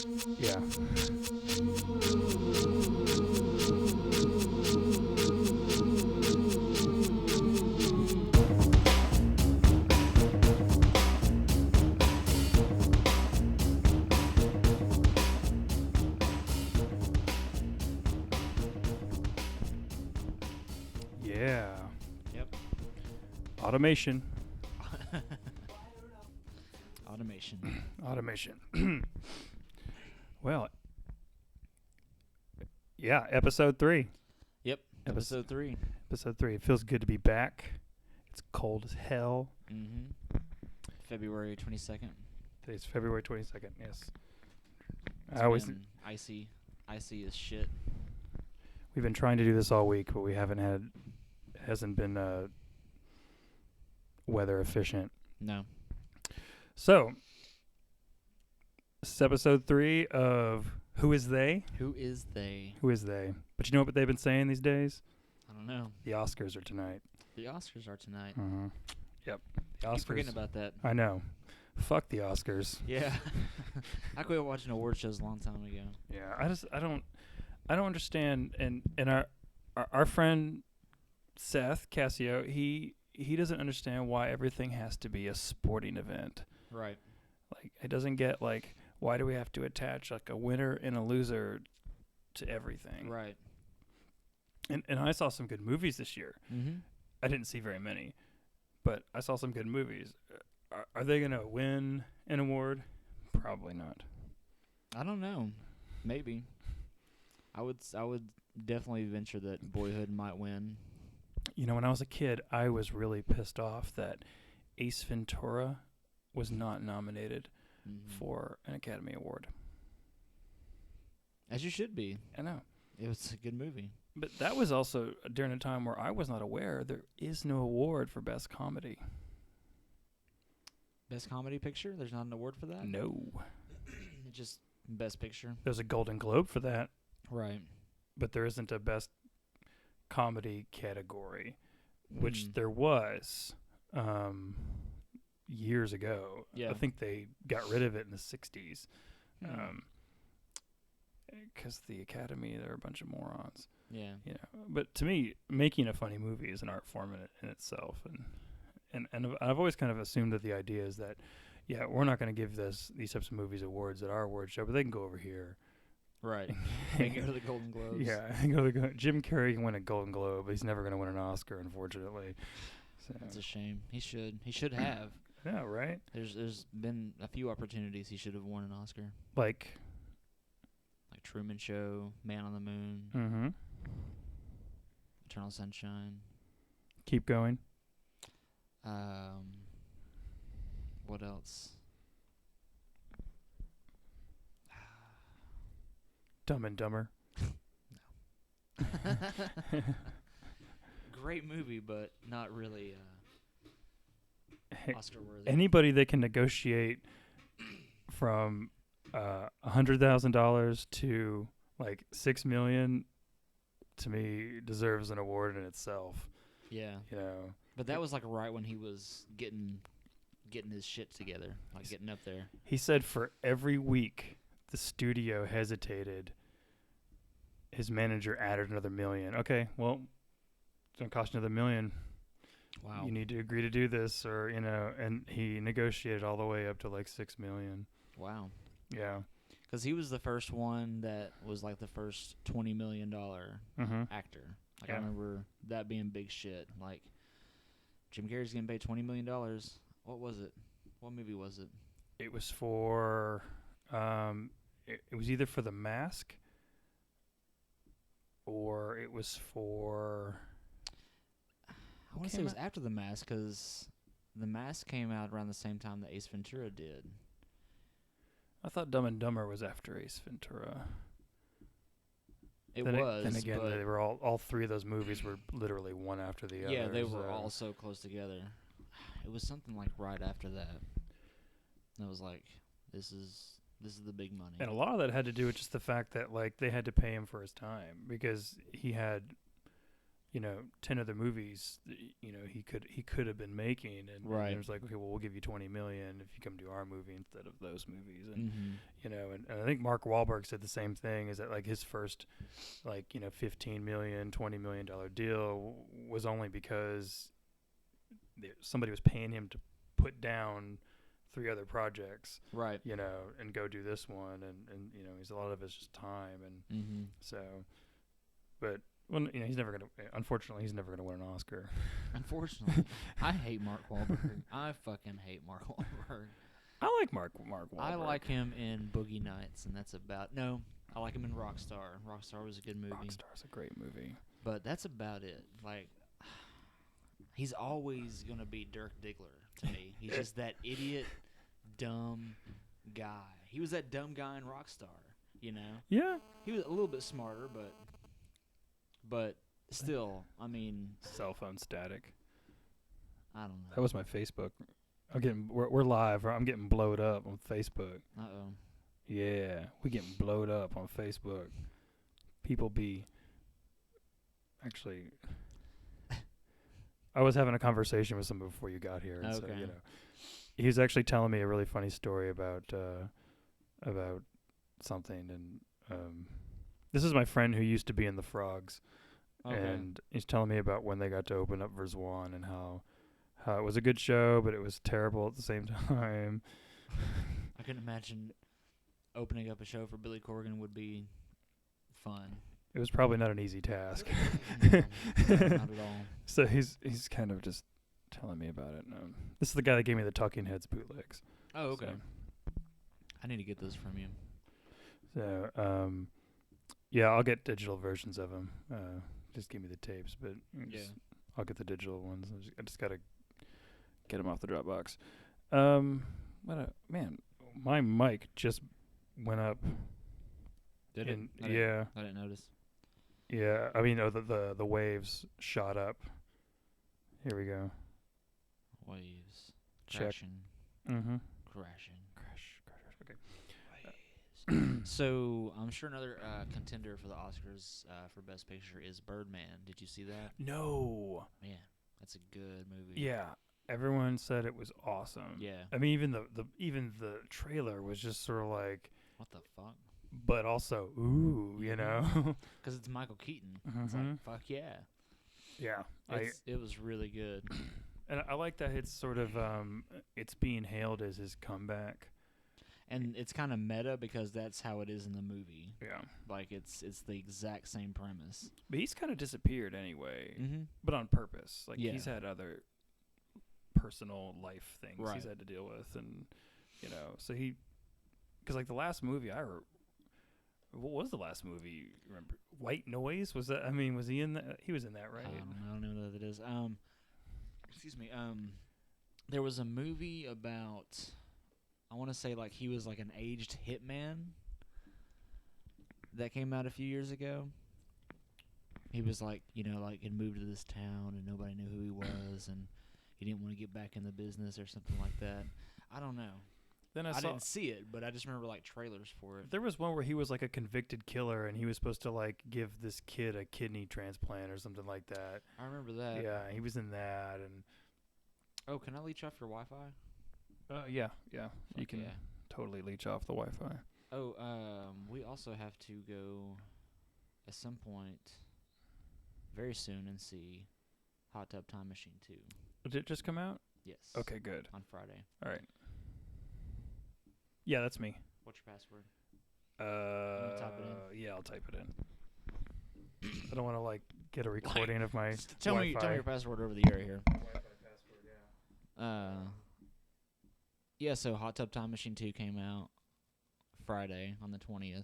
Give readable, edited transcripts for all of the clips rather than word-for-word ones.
Yeah. Yeah. Yep. Automation. Automation. Automation. Well, yeah, episode 3. Yep. Episode 3. Episode 3. It feels good to be back. It's cold as hell. Mm-hmm. February 22nd. Today's February 22nd. Yes. It's I always been icy as shit. we've been trying to do this all week, but we haven't had hasn't been weather efficient. No. So, this is episode 3 of Who Is They? Who is they? Who is they? But you know what they've been saying these days? I don't know. The Oscars are tonight. The Oscars are tonight. Mm-hmm. Yep. The I keep Oscars. forgetting about that. I know. Fuck the Oscars. Yeah. I quit watching award shows a long time ago. Yeah, I don't understand. And our friend Seth Cassio, he doesn't understand why everything has to be a sporting event. Right. Like, it doesn't get, like, why do we have to attach like a winner and a loser to everything? Right. And I saw some good movies this year. Mm-hmm. I didn't see very many, but I saw some good movies. Are they gonna win an award? Probably not. I don't know. Maybe. I would definitely venture that Boyhood might win. You know, when I was a kid, I was really pissed off that Ace Ventura was not nominated for an Academy Award. As you should be. I know. It was a good movie. But that was also during a time where I was not aware there is no award for Best Comedy. Best Comedy Picture? There's not an award for that? No. Just Best Picture? There's a Golden Globe for that, Right. but there isn't a Best Comedy category, which there was years ago. Yeah. I think they got rid of it in the 60s. Because the Academy, they're a bunch of morons. Yeah. You know, but to me, making a funny movie is an art form in itself, and I've always kind of assumed that the idea is that, yeah, we're not going to give these types of movies awards at our award show, but they can go over here. Right. They go to the Golden Globes. Yeah, Jim Carrey can win a Golden Globe, but he's never going to win an Oscar, unfortunately. So. That's a shame. He should have. Yeah, right? There's been a few opportunities he should have won an Oscar. Like Truman Show, Man on the Moon, mm-hmm. Eternal Sunshine. Keep going. What else? Dumb and Dumber. Great movie, but not really Oscar worthy. Anybody that can negotiate from $100,000 to like $6 million, to me, deserves an award in itself. Yeah. You know. But that was like right when he was getting his shit together, like getting up there. He said for every week the studio hesitated, his manager added another $1 million. Okay, well, it's gonna cost you another $1 million. Wow. You need to agree to do this, or and he negotiated all the way up to like $6 million. Wow. Yeah. Because he was the first one that was like the first $20 million actor. Like I remember that being big shit. Like Jim Carrey's getting paid $20 million. What was it? What movie was it? It was for it was either for The Mask or it was for I want to say it was after The Mask, because The Mask came out around the same time that Ace Ventura did. I thought Dumb and Dumber was after Ace Ventura. It then was. Then again, they were all three of those movies were literally one after the other. Yeah, they were all so close together. It was something like right after that. And I was like, this is the big money. And a lot of that had to do with just the fact that like they had to pay him for his time, because he had, 10 other movies, he could have been making, and Right. it was like, okay, well, we'll give you 20 million if you come do our movie instead of those movies. And and I think Mark Wahlberg said the same thing, is that like his first 15 million, $20 million deal was only because somebody was paying him to put down 3 other projects, right, and go do this one, and he's, a lot of it's just time, and so, but well, he's never gonna. Unfortunately, he's never gonna win an Oscar. Unfortunately, I hate Mark Wahlberg. I fucking hate Mark Wahlberg. I like Mark Wahlberg. I like him in Boogie Nights, and that's about I like him in Rockstar. Rockstar was a good movie. Rockstar's a great movie, but that's about it. Like, he's always gonna be Dirk Diggler to me. He's just that idiot, dumb guy. He was that dumb guy in Rockstar. Yeah. He was a little bit smarter, but still, I mean, cell phone static. I don't know. That was my Facebook. We're live. I'm getting blowed up on Facebook. Uh-oh. Yeah, we getting blowed up on Facebook. People be actually. I was having a conversation with someone before you got here, and so he was actually telling me a really funny story about something, and this is my friend who used to be in the Frogs. Okay. And he's telling me about when they got to open up Verzwan and how it was a good show, but it was terrible at the same time. I can imagine opening up a show for Billy Corgan would be fun. It was probably not an easy task. No, not at all. So he's kind of just telling me about it. This is the guy that gave me the Talking Heads bootlegs. Oh, okay. So. I need to get those from you. So, yeah, I'll get digital versions of them. Just give me the tapes, but I'll get the digital ones. I just gotta get them off the Dropbox. Man, my mic just went up. Did it? I didn't notice. Yeah, I mean, the waves shot up. Here we go. Waves. Check. Crashing. Mm-hmm. Crashing. Crash. Okay. So I'm sure another contender for the Oscars for Best Picture is Birdman. Did you see that? No. Man, that's a good movie. Yeah, everyone said it was awesome. Yeah. I mean, even the trailer was just sort of like, what the fuck? But also, ooh, because it's Michael Keaton. Mm-hmm. It's like, fuck yeah. Yeah, it was really good. And I like that it's sort of it's being hailed as his comeback. And it's kind of meta because that's how it is in the movie. Yeah. Like, it's the exact same premise. But he's kind of disappeared anyway, but on purpose. Like, he's had other personal life things he's had to deal with. And, so because, like, the last movie what was the last movie? Remember? White Noise? Was that, was he in that? He was in that, right? I don't know what that is. Excuse me. There was a movie about... I want to say like he was like an aged hitman that came out a few years ago. He was like, had moved to this town and nobody knew who he was and he didn't want to get back in the business or something like that. I don't know. Then I didn't see it, but I just remember like trailers for it. There was one where he was like a convicted killer and he was supposed to like give this kid a kidney transplant or something like that. I remember that. Yeah, he was in that. And oh, can I leech off your Wi-Fi? Yeah. You can totally leech off the Wi-Fi. Oh, we also have to go at some point very soon and see Hot Tub Time Machine 2. Did it just come out? Yes. Okay, good. On Friday. All right. Yeah, that's me. What's your password? Type it in? Yeah, I'll type it in. I don't want to like get a recording of my tell Wi-Fi. me your password over the air here. Wi-Fi password, yeah. Yeah, so Hot Tub Time Machine 2 came out Friday on the 20th.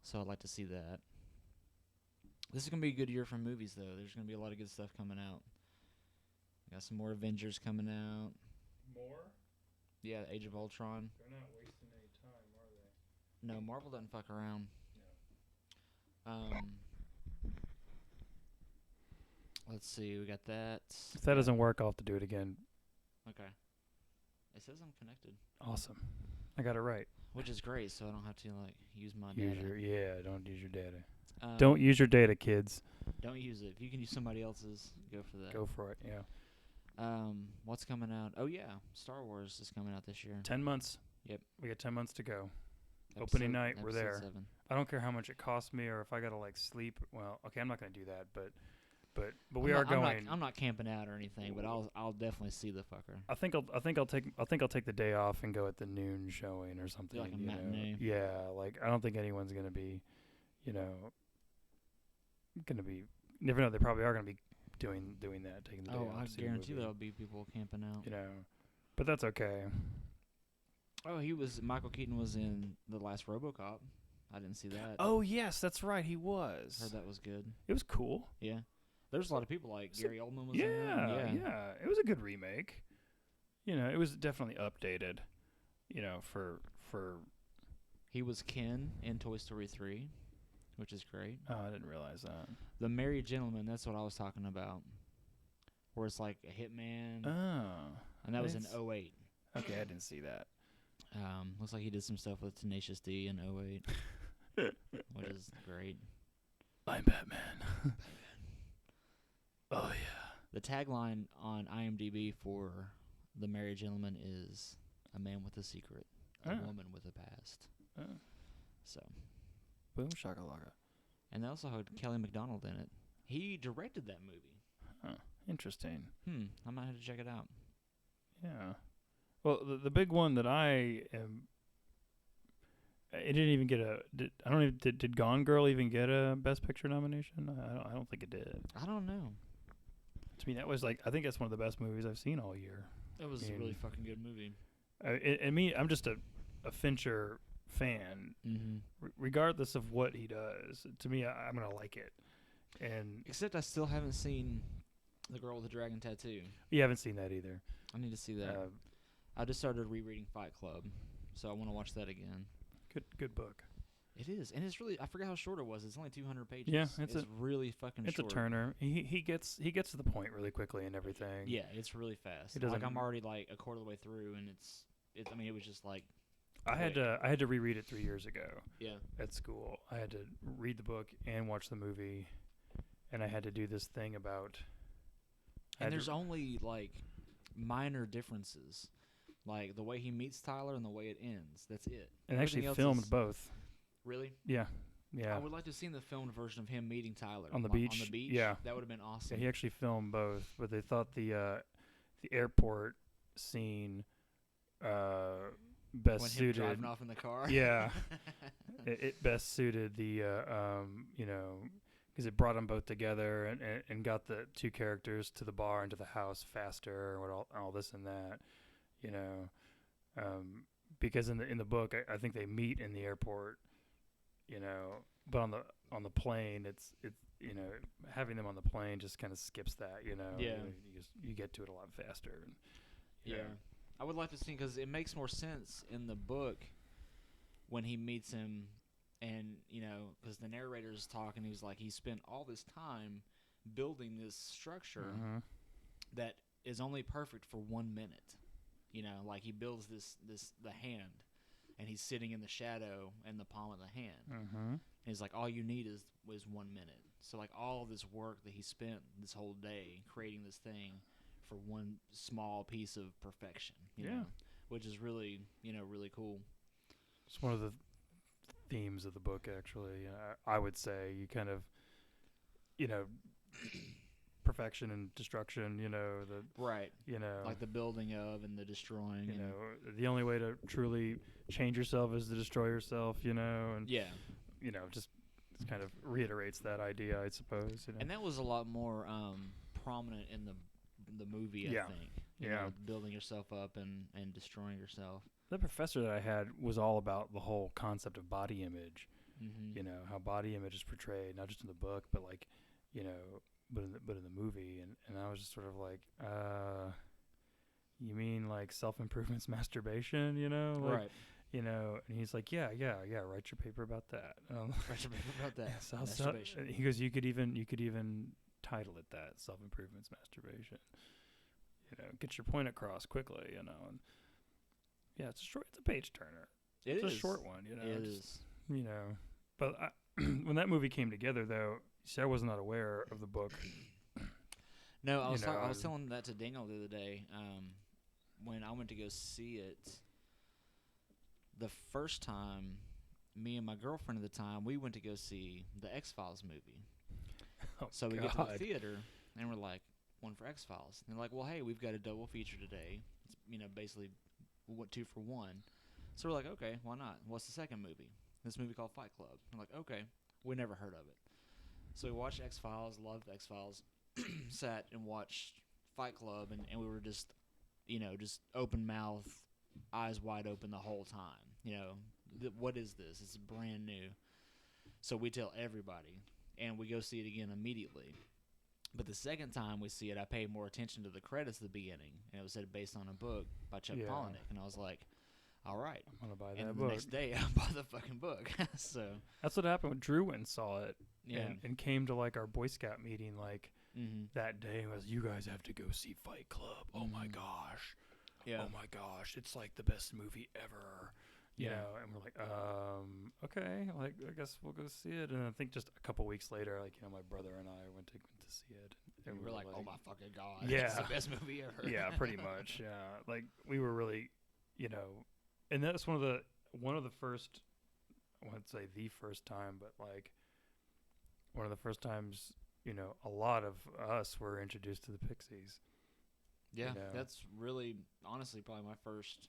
So I'd like to see that. This is going to be a good year for movies, though. There's going to be a lot of good stuff coming out. Got some more Avengers coming out. More? Yeah, Age of Ultron. They're not wasting any time, are they? No, Marvel doesn't fuck around. No. Let's see. We got that. If that doesn't work, I'll have to do it again. Okay. It says I'm connected. Awesome. I got it right. Which is great, so I don't have to, use my data. Don't use your data. Don't use your data, kids. Don't use it. If you can use somebody else's, go for that. Go for it. Yeah. What's coming out? Oh yeah, Star Wars is coming out this year. 10 months. Yep. We got 10 months to go. Opening night, we're there. 7. I don't care how much it costs me or if I gotta like sleep. Well, okay, I'm not gonna do that, but we are going. I'm not camping out or anything, but I'll definitely see the fucker. I think I'll take the day off and go at the noon showing or something. Like a matinee. Yeah, like I don't think anyone's gonna be, never know. They probably are gonna be doing that, taking the day off. I guarantee there'll be people camping out. But that's okay. Oh, Michael Keaton was in the last RoboCop. I didn't see that. Oh yes, that's right. He was. Heard that was good. It was cool. Yeah. There's a lot of people like Gary Oldman was in that. Yeah. It was a good remake. It was definitely updated. For. He was Ken in Toy Story 3, which is great. Oh, I didn't realize that. The Merry Gentleman, that's what I was talking about. Where it's like a hitman. Oh. And that was in 08. Okay, I didn't see that. Looks like he did some stuff with Tenacious D in 08, which is great. I'm Batman. Oh, yeah. The tagline on IMDb for The Merry Gentleman is a man with a secret, a woman with a past. So. Boom shakalaka. And they also had Kelly MacDonald in it. He directed that movie. Huh. Interesting. I might have to check it out. Yeah. Well, the big one that I am. It didn't even get did Gone Girl even get a Best Picture nomination? I don't think it did. I don't know. To me, that was I think that's one of the best movies I've seen all year. It was a really fucking good movie. I'm just a Fincher fan. Mm-hmm. Regardless of what he does, to me, I'm gonna like it. And except I still haven't seen The Girl with the Dragon Tattoo. You haven't seen that either. I need to see that. I just started rereading Fight Club, so I want to watch that again. Good book. It is, and it's really, I forgot how short it was. It's only 200 pages. Yeah, it's really fucking short. It's a turner. He gets to the point really quickly and everything. Yeah, it's really fast. I'm already like a quarter of the way through, and it was just like. I had to reread it 3 years ago. Yeah. At school, I had to read the book and watch the movie, and I had to do this thing about. And there's only like minor differences. Like the way he meets Tyler and the way it ends. That's it. And actually filmed both. Really? Yeah. I would like to have seen the filmed version of him meeting Tyler. On the beach? On the beach? Yeah. That would have been awesome. Yeah, he actually filmed both, but they thought the airport scene best when suited. Him driving off in the car? Yeah. it best suited the, because it brought them both together and got the two characters to the bar and to the house faster and all this and that. Because in the book, I think they meet in the airport, but on the plane, it's having them on the plane just kind of skips that, Yeah. You get to it a lot faster. And, yeah. I would like to see, because it makes more sense in the book when he meets him, and because the narrator's talking, he's like, he spent all this time building this structure that is only perfect for 1 minute. Like he builds the hand, and he's sitting in the shadow and the palm of the hand. And he's like, all you need was 1 minute. So like all this work that he spent this whole day creating this thing for one small piece of perfection. You know, which is really really cool. It's one of the themes of the book, actually. I would say you kind of, perfection and destruction, right, like the building of and the destroying, the only way to truly change yourself is to destroy yourself, and just kind of reiterates that idea, I suppose. And that was a lot more prominent in the movie, I think. Building yourself up and destroying yourself. The professor that I had was all about the whole concept of body image. How body image is portrayed, not just in the book, but like, but in the movie, and I was just sort of like, you mean like self-improvement's masturbation, like, right? And he's like, yeah, write your paper about that. Write your paper about that. Masturbation. He goes, you could even title it that, self-improvement's masturbation. Get your point across quickly, and yeah, it's a page turner. It's a short one, It is. But when that movie came together, though, see, I was not aware of the book. No, I was telling that to Daniel the other day. When I went to go see it, the first time, me and my girlfriend at the time, we went to go see the X-Files movie. Oh, so we God. get to the theater, and we're like, one for X-Files. And they're like, well, hey, we've got a double feature today. It's, basically 2 for 1. So we're like, okay, why not? What's the second movie? This movie called Fight Club. I'm like, okay. We never heard of it. So we watched X-Files, loved X-Files, sat and watched Fight Club, and we were just, just open mouth, eyes wide open the whole time. What is this? It's brand new. So we tell everybody, and we go see it again immediately. But the second time we see it, I paid more attention to the credits at the beginning, and it was said based on a book by Chuck Palahniuk, and I was like, all right. I'm going to buy that and book. the next day, I bought the fucking book. So that's what happened when Drew went and saw it yeah. and came to, like, our Boy Scout meeting, like, mm-hmm. that day was, you guys have to go see Fight Club. Oh, my gosh. Yeah. Oh, my gosh. It's, like, the best movie ever. You know, and we're like, okay, like, I guess we'll go see it. And I think just a couple weeks later, like, my brother and I went to see it. And we were like, oh my fucking God. Yeah. It's the best movie ever. Yeah, pretty much. Yeah. Like, we were really, and that's one of the first, I wouldn't say the first time, but, like, one of the first times, a lot of us were introduced to the Pixies. Yeah, that's really, honestly, probably my first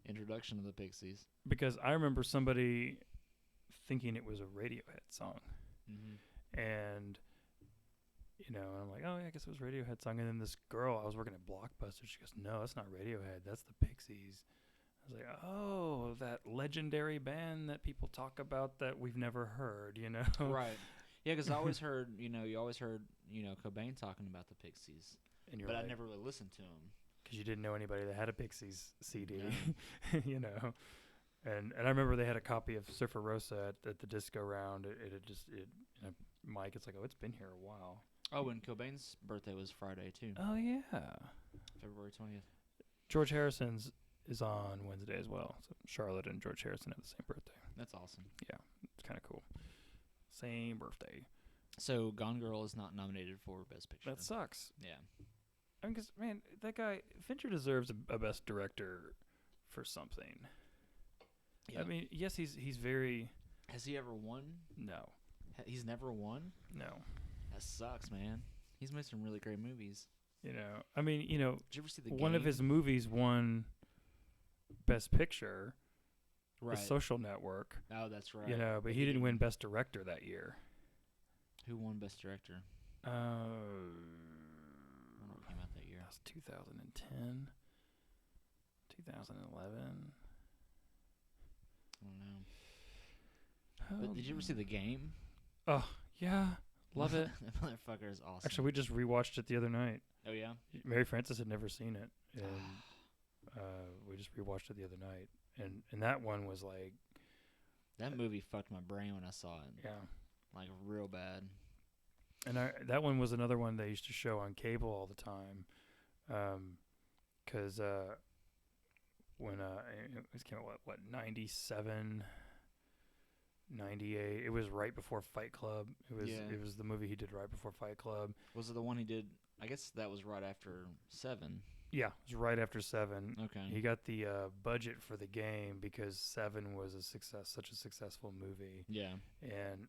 introduction to the Pixies. Because I remember somebody thinking it was a Radiohead song. Mm-hmm. And, and I'm like, oh, yeah, I guess it was a Radiohead song. And then this girl, I was working at Blockbuster, she goes, no, that's not Radiohead, that's the Pixies. I was like, oh, that legendary band that people talk about that we've never heard, Right. Yeah, because I always heard, you always heard, Cobain talking about the Pixies. But I never really listened to him. Because you didn't know anybody that had a Pixies CD, And I remember they had a copy of Surfer Rosa at the disco round. Mike, it's like, oh, it's been here a while. Oh, and Cobain's birthday was Friday, too. Oh, yeah. February 20th. George Harrison's is on Wednesday as well. So Charlotte and George Harrison have the same birthday. That's awesome. Yeah, it's kind of cool. Same birthday. So Gone Girl is not nominated for Best Picture. That sucks. Yeah. I mean, because, man, that guy, Fincher deserves a Best Director for something. Yeah. I mean, yes, he's very... Has he ever won? No. He's never won? No. That sucks, man. He's made some really great movies. I mean, Did you ever see The one Game? of his movies won Best Picture, right. The Social Network. Oh, that's right. But he didn't win Best Director that year. Who won Best Director? When it came out that year? That was 2010, 2011. I don't know. But did you ever see The Game? Oh, yeah. Love it. That motherfucker is awesome. Actually, we just rewatched it the other night. Oh, yeah? Mary Frances had never seen it. And we just rewatched it the other night. And that one was like... That movie fucked my brain when I saw it. Yeah. Like, real bad. And that one was another one they used to show on cable all the time. Because when it came out, what, 97... 98. It was right before Fight Club. It was the movie he did right before Fight Club. Was it the one he did? I guess that was right after 7. Yeah, it was right after 7. Okay. He got the budget for The Game because 7 was such a successful movie. Yeah. And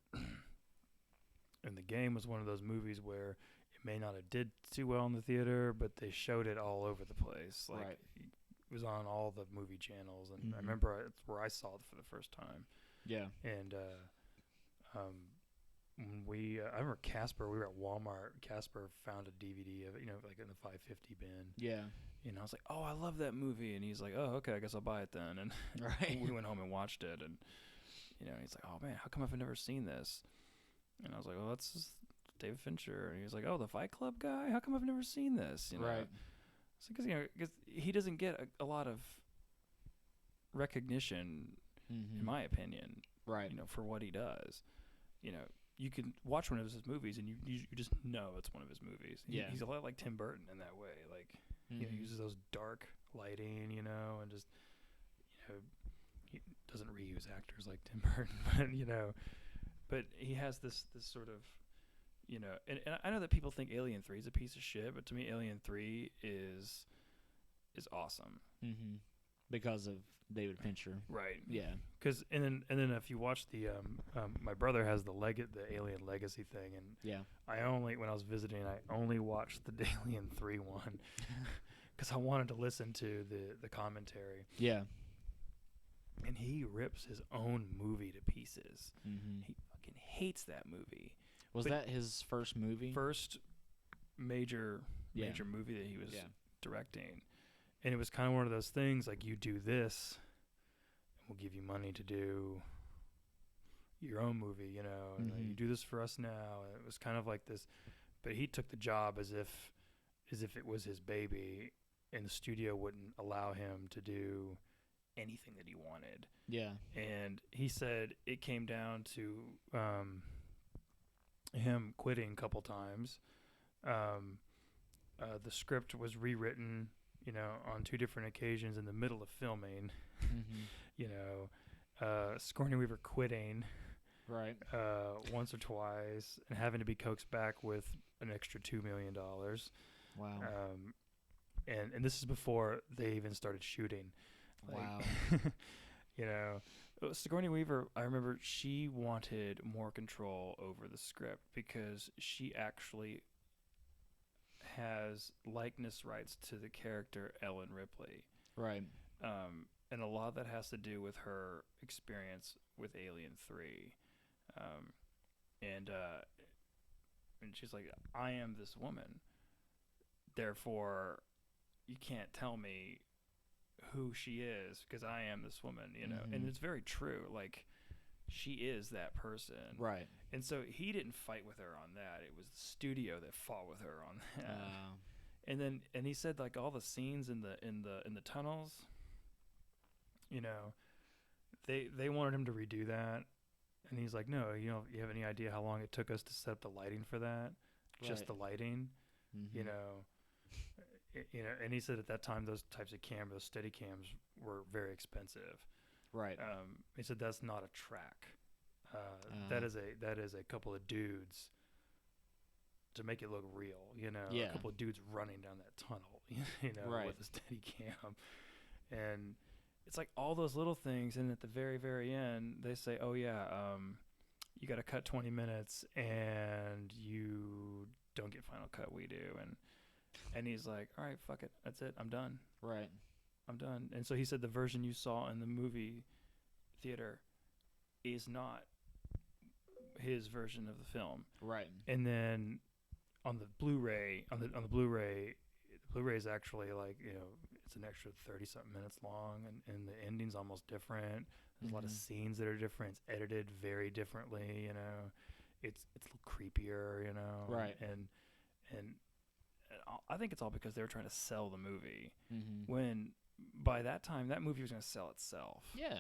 The Game was one of those movies where it may not have did too well in the theater, but they showed it all over the place. Like, right. It was on all the movie channels, and I remember it's where I saw it for the first time. Yeah. And I remember Casper, we were at Walmart. Casper found a DVD of it, like in the 550 bin. Yeah. And I was like, oh, I love that movie. And he's like, oh, okay, I guess I'll buy it then. And we went home and watched it. And, he's like, oh, man, how come I've never seen this? And I was like, well, that's just David Fincher. And he was like, oh, the Fight Club guy? How come I've never seen this? Right. So, because he doesn't get a lot of recognition, in my opinion, right? For what he does. You can watch one of his movies and you just know it's one of his movies. He's a lot like Tim Burton in that way. Like, he uses those dark lighting, and just, he doesn't reuse actors like Tim Burton, but he has this sort of, and I know that people think Alien 3 is a piece of shit, but to me, Alien 3 is awesome. Mm-hmm. Because of David Fincher. Right. Yeah. Because and then if you watch the my brother has the Alien Legacy thing, and yeah, when I was visiting, I only watched the Alien 3 one because I wanted to listen to the commentary. Yeah. And he rips his own movie to pieces. Mm-hmm. He fucking hates that movie. Was that his first movie? First major movie that he was directing. And it was kind of one of those things like, you do this, and we'll give you money to do your own movie, and you do this for us now. And it was kind of like this, but he took the job as if it was his baby, and the studio wouldn't allow him to do anything that he wanted. Yeah. And he said it came down to him quitting a couple times. The script was rewritten, on 2 different occasions in the middle of filming. Mm-hmm. Sigourney Weaver quitting right once or twice and having to be coaxed back with an extra $2 million. Wow. And this is before they even started shooting. Wow. Sigourney Weaver, I remember she wanted more control over the script because she actually has likeness rights to the character Ellen Ripley. Right. And a lot of that has to do with her experience with Alien 3. And she's like, I am this woman. Therefore, you can't tell me who she is because I am this woman, Mm-hmm. And it's very true. Like, she is that person. Right. And so he didn't fight with her on that. It was the studio that fought with her on that. And he said, like, all the scenes in the tunnels, they wanted him to redo that. And he's like, no, you have any idea how long it took us to set up the lighting for that? Right. Just the lighting, mm-hmm. And he said at that time those types of cameras, those steady cams, were very expensive. Right. He said that's not a track. That is a couple of dudes to make it look real. Yeah. A couple of dudes running down that tunnel. Right. With a steady cam, and it's like all those little things. And at the very, very end, they say, "Oh yeah, you got to cut 20 minutes, and you don't get final cut. We do." And he's like, all right, fuck it. That's it. I'm done. Right. I'm done. And so he said the version you saw in the movie theater is not his version of the film. Right. And then on the Blu-ray, the Blu-ray is actually like, it's an extra 30-something minutes long, and the ending's almost different. There's mm-hmm. a lot of scenes that are different. It's edited very differently, It's a little creepier, Right. And I think it's all because they were trying to sell the movie. Mm-hmm. When by that time, that movie was going to sell itself. Yeah.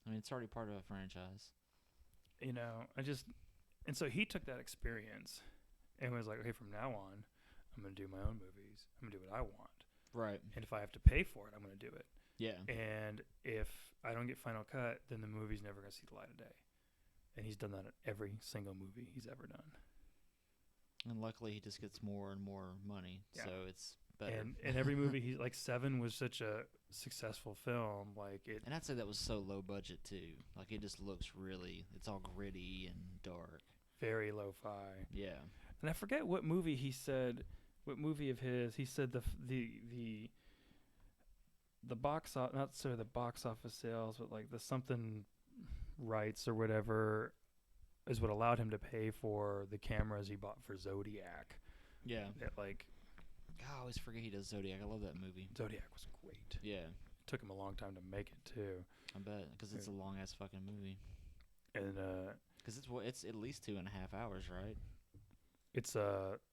I mean, it's already part of a franchise. And so he took that experience and was like, okay, from now on, I'm going to do my own movies. I'm going to do what I want. Right. And if I have to pay for it, I'm going to do it. Yeah. And if I don't get final cut, then the movie's never going to see the light of day. And he's done that in every single movie he's ever done. And luckily, he just gets more and more money, so it's better. And every movie, he's like, Seven was such a successful film, like it. And I'd say that was so low budget too. Like it just looks it's all gritty and dark. Very lo-fi. Yeah. And I forget what movie he said. What movie of his? He said the box not sort of the box office sales, but like the something rights or whatever, is what allowed him to pay for the cameras he bought for Zodiac. Yeah. That like, I always forget he does Zodiac. I love that movie. Zodiac was great. Yeah. It took him a long time to make it too. I bet, because it's a long ass fucking movie. And because it's at least 2.5 hours, right? It's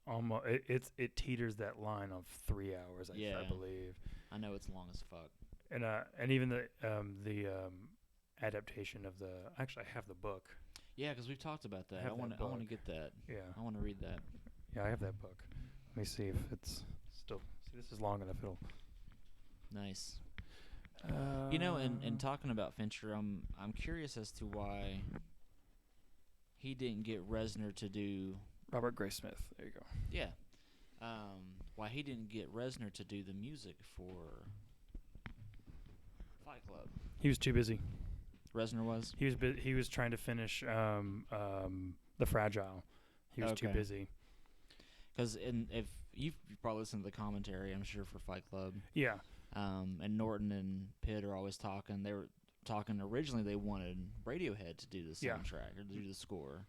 almost it teeters that line of 3 hours. I believe. I know it's long as fuck. And even the adaptation of the, actually I have the book. Yeah, because we've talked about that. I want to get that. Yeah. I want to read that. Yeah, I have that book. Let me see if it's still. See, this is long enough. It'll. Nice. And talking about Fincher, I'm curious as to why he didn't get Reznor to do Robert Graysmith. There you go. Yeah. Why he didn't get Reznor to do the music for Fight Club. He was too busy. Reznor was? He was trying to finish The Fragile. He was too busy. Because if you've probably listened to the commentary, I'm sure, for Fight Club. Yeah. And Norton and Pitt are always talking. They were talking originally. They wanted Radiohead to do the soundtrack or to do the score,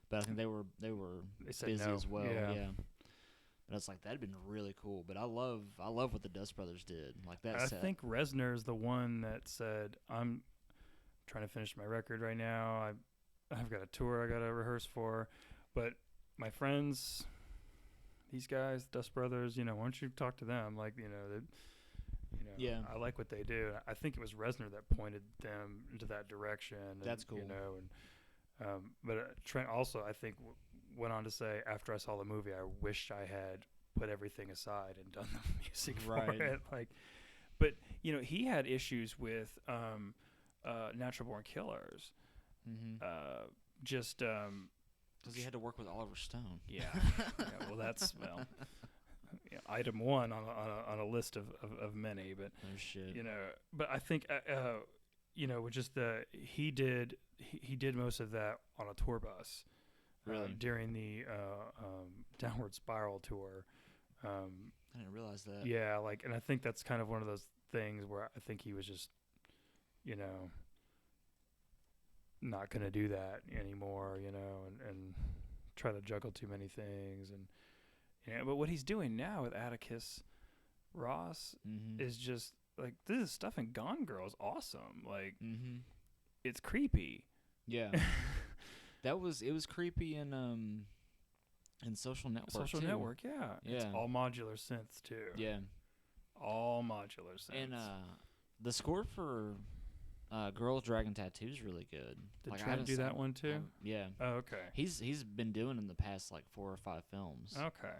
but I think they were busy no. as well. Yeah. But it's like that'd been really cool. But I love what the Dust Brothers did. Like that. I think Reznor is the one that said, "I'm trying to finish my record right now. I've got a tour I got to rehearse for, but my friends, these guys, Dust Brothers, why don't you talk to them? Like, I like what they do." I think it was Reznor that pointed them into that direction. And, that's cool. But Trent also, I think, went on to say, after I saw the movie, I wish I had put everything aside and done the music for it. Like, but he had issues with Natural Born Killers. Mm-hmm. Because he had to work with Oliver Stone. Yeah. Well, that's item one on a list of many. But no shit. But I think with just he did most of that on a tour bus. Really? During the Downward Spiral tour. I didn't realize that. Yeah, and I think that's kind of one of those things where I think he was just, not going to do that anymore, and try to juggle too many things. And but what he's doing now with Atticus Ross is just, this stuff in Gone Girl is awesome. It's creepy. Yeah. It was creepy in Social Network. Social Network, yeah. It's all modular synths too. Yeah. All modular synths. And the score for Girls Dragon Tattoo is really good. Did Trent do that one too? Yeah. Oh, okay. He's been doing in the past 4 or 5 films. Okay.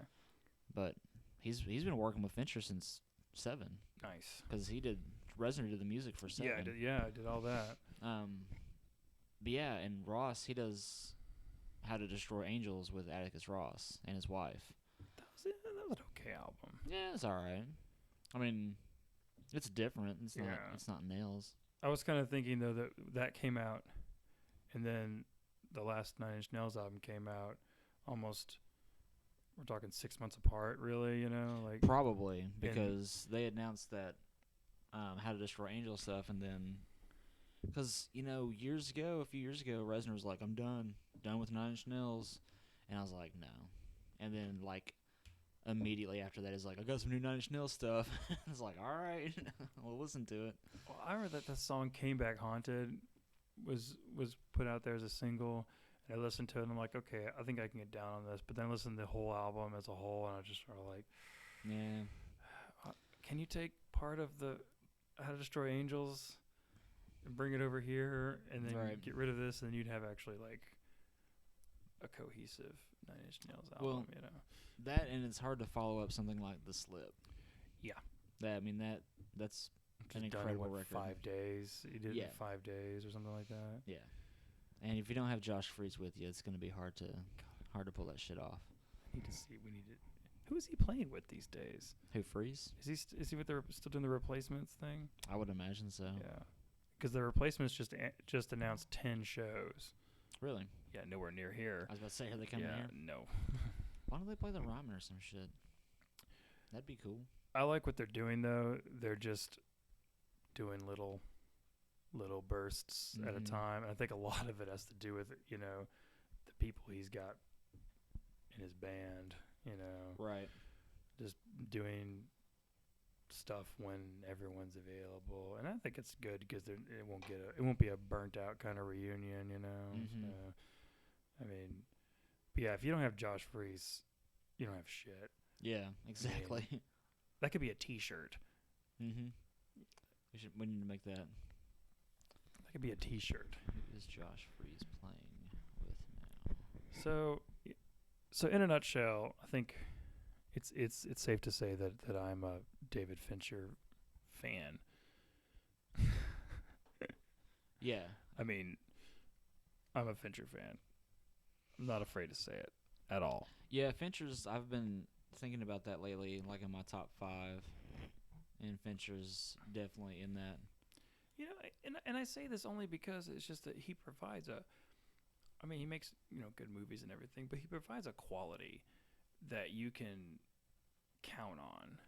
But he's been working with Fincher since 7. Nice. Because Reznor did the music for 7. I did all that. But yeah, and Ross, he does How to Destroy Angels with Atticus Ross and his wife. That was an okay album. Yeah, it's all right. I mean, it's different. It's not nails. I was kind of thinking though that came out, and then the last 9 Inch Nails album came out almost. We're talking 6 months apart, really. Probably because they announced that How to Destroy Angels stuff, and then. Because, a few years ago, Reznor was like, I'm done with 9 Inch Nails. And I was like, no. And then, immediately after that, he's like, I got some new 9 Inch Nails stuff. I was like, all right, we'll listen to it. Well, I remember that the song Came Back Haunted was put out there as a single. And I listened to it, and I'm like, okay, I think I can get down on this. But then I listened to the whole album as a whole, and I just sort of like, yeah. Can you take part of the How to Destroy Angels and bring it over here, and then get rid of this, and then you'd have actually a cohesive 9 Inch Nails album. That, and it's hard to follow up something like The Slip. Yeah, that's an just incredible done it, record. 5 days. You did it in 5 days or something like that. Yeah, and if you don't have Josh Freese with you, it's going to be hard to pull that shit off. We need to. Who is he playing with these days? Who, Freese? Is he with still doing the Replacements thing? I would imagine so. Yeah. Because the Replacements just announced 10 shows. Really? Yeah, nowhere near here. I was about to say, are they coming here? No. Why don't they play the Ryman or some shit? That'd be cool. I like what they're doing, though. They're just doing little bursts at a time. And I think a lot of it has to do with, the people he's got in his band, Right. Just doing stuff when everyone's available, and I think it's good because it won't be a burnt out kind of reunion, So, I mean, but yeah, if you don't have Josh Freese, you don't have shit. Yeah, exactly. I mean, that could be a T-shirt. We need to make that. That could be a T-shirt. Who is Josh Freese playing with now? So in a nutshell, I think it's safe to say that I'm a David Fincher fan. Yeah. I mean, I'm a Fincher fan. not afraid to say it at all. Yeah, Fincher's. I've been thinking about that lately, like in my top 5, and Fincher's definitely in that. You know, and I say this only because it's just that he provides a. I mean, he makes good movies and everything, but he provides a quality that you can count on.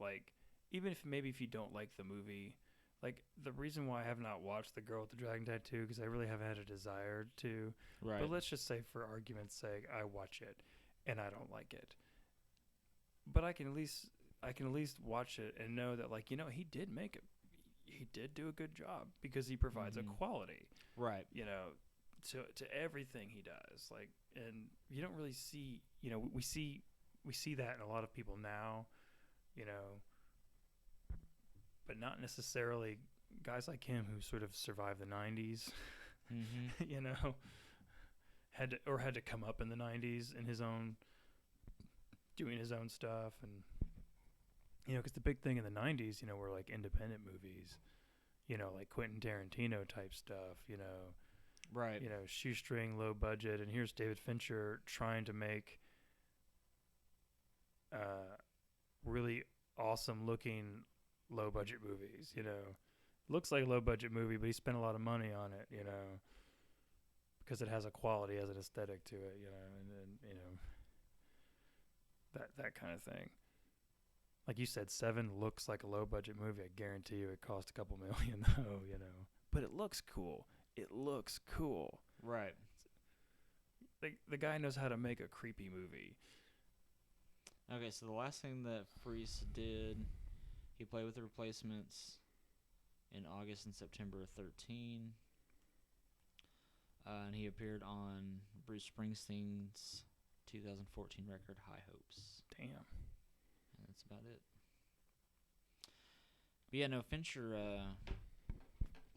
Like, even if you don't like the movie, like the reason why I have not watched The Girl with the Dragon Tattoo because I really haven't had a desire to. Right. But let's just say, for argument's sake, I watch it and I don't like it. But I can at least watch it and know that he did make it. He did do a good job because he provides a quality. Right. To everything he does. Like, and you don't really see. We see that in a lot of people now. But not necessarily guys like him who sort of survived the 90s. Had to come up in the 90s in his own, doing his own stuff. And because the big thing in the 90s were like independent movies, like Quentin Tarantino type stuff, right, shoestring, low budget. And here's David Fincher trying to make really awesome looking low budget movies. Looks like a low budget movie, but he spent a lot of money on it, because it has a quality, has an aesthetic to it, and that kind of thing. Like you said, Seven looks like a low budget movie. I guarantee you it cost a couple million though, but it looks cool. Right. The guy knows how to make a creepy movie. Okay, so the last thing that Freese did, he played with the Replacements in August and September of 2013. And he appeared on Bruce Springsteen's 2014 record, High Hopes. Damn. And that's about it. But yeah, no, Fincher,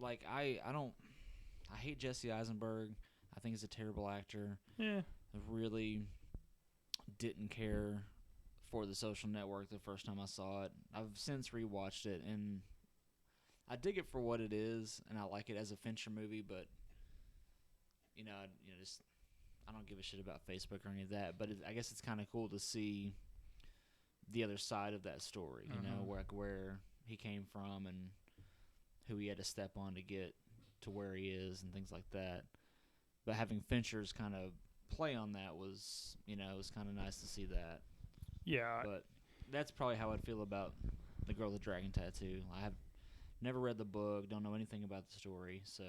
I hate Jesse Eisenberg. I think he's a terrible actor. Yeah. I really didn't care for The Social Network the first time I saw it. I've since rewatched it, and I dig it for what it is, and I like it as a Fincher movie, but I don't give a shit about Facebook or any of that. But I guess it's kind of cool to see the other side of that story, where he came from and who he had to step on to get to where he is and things like that. But having Fincher's kind of play on that was, it was kind of nice to see that. Yeah. But that's probably how I'd feel about The Girl with the Dragon Tattoo. I have never read the book, don't know anything about the story, so.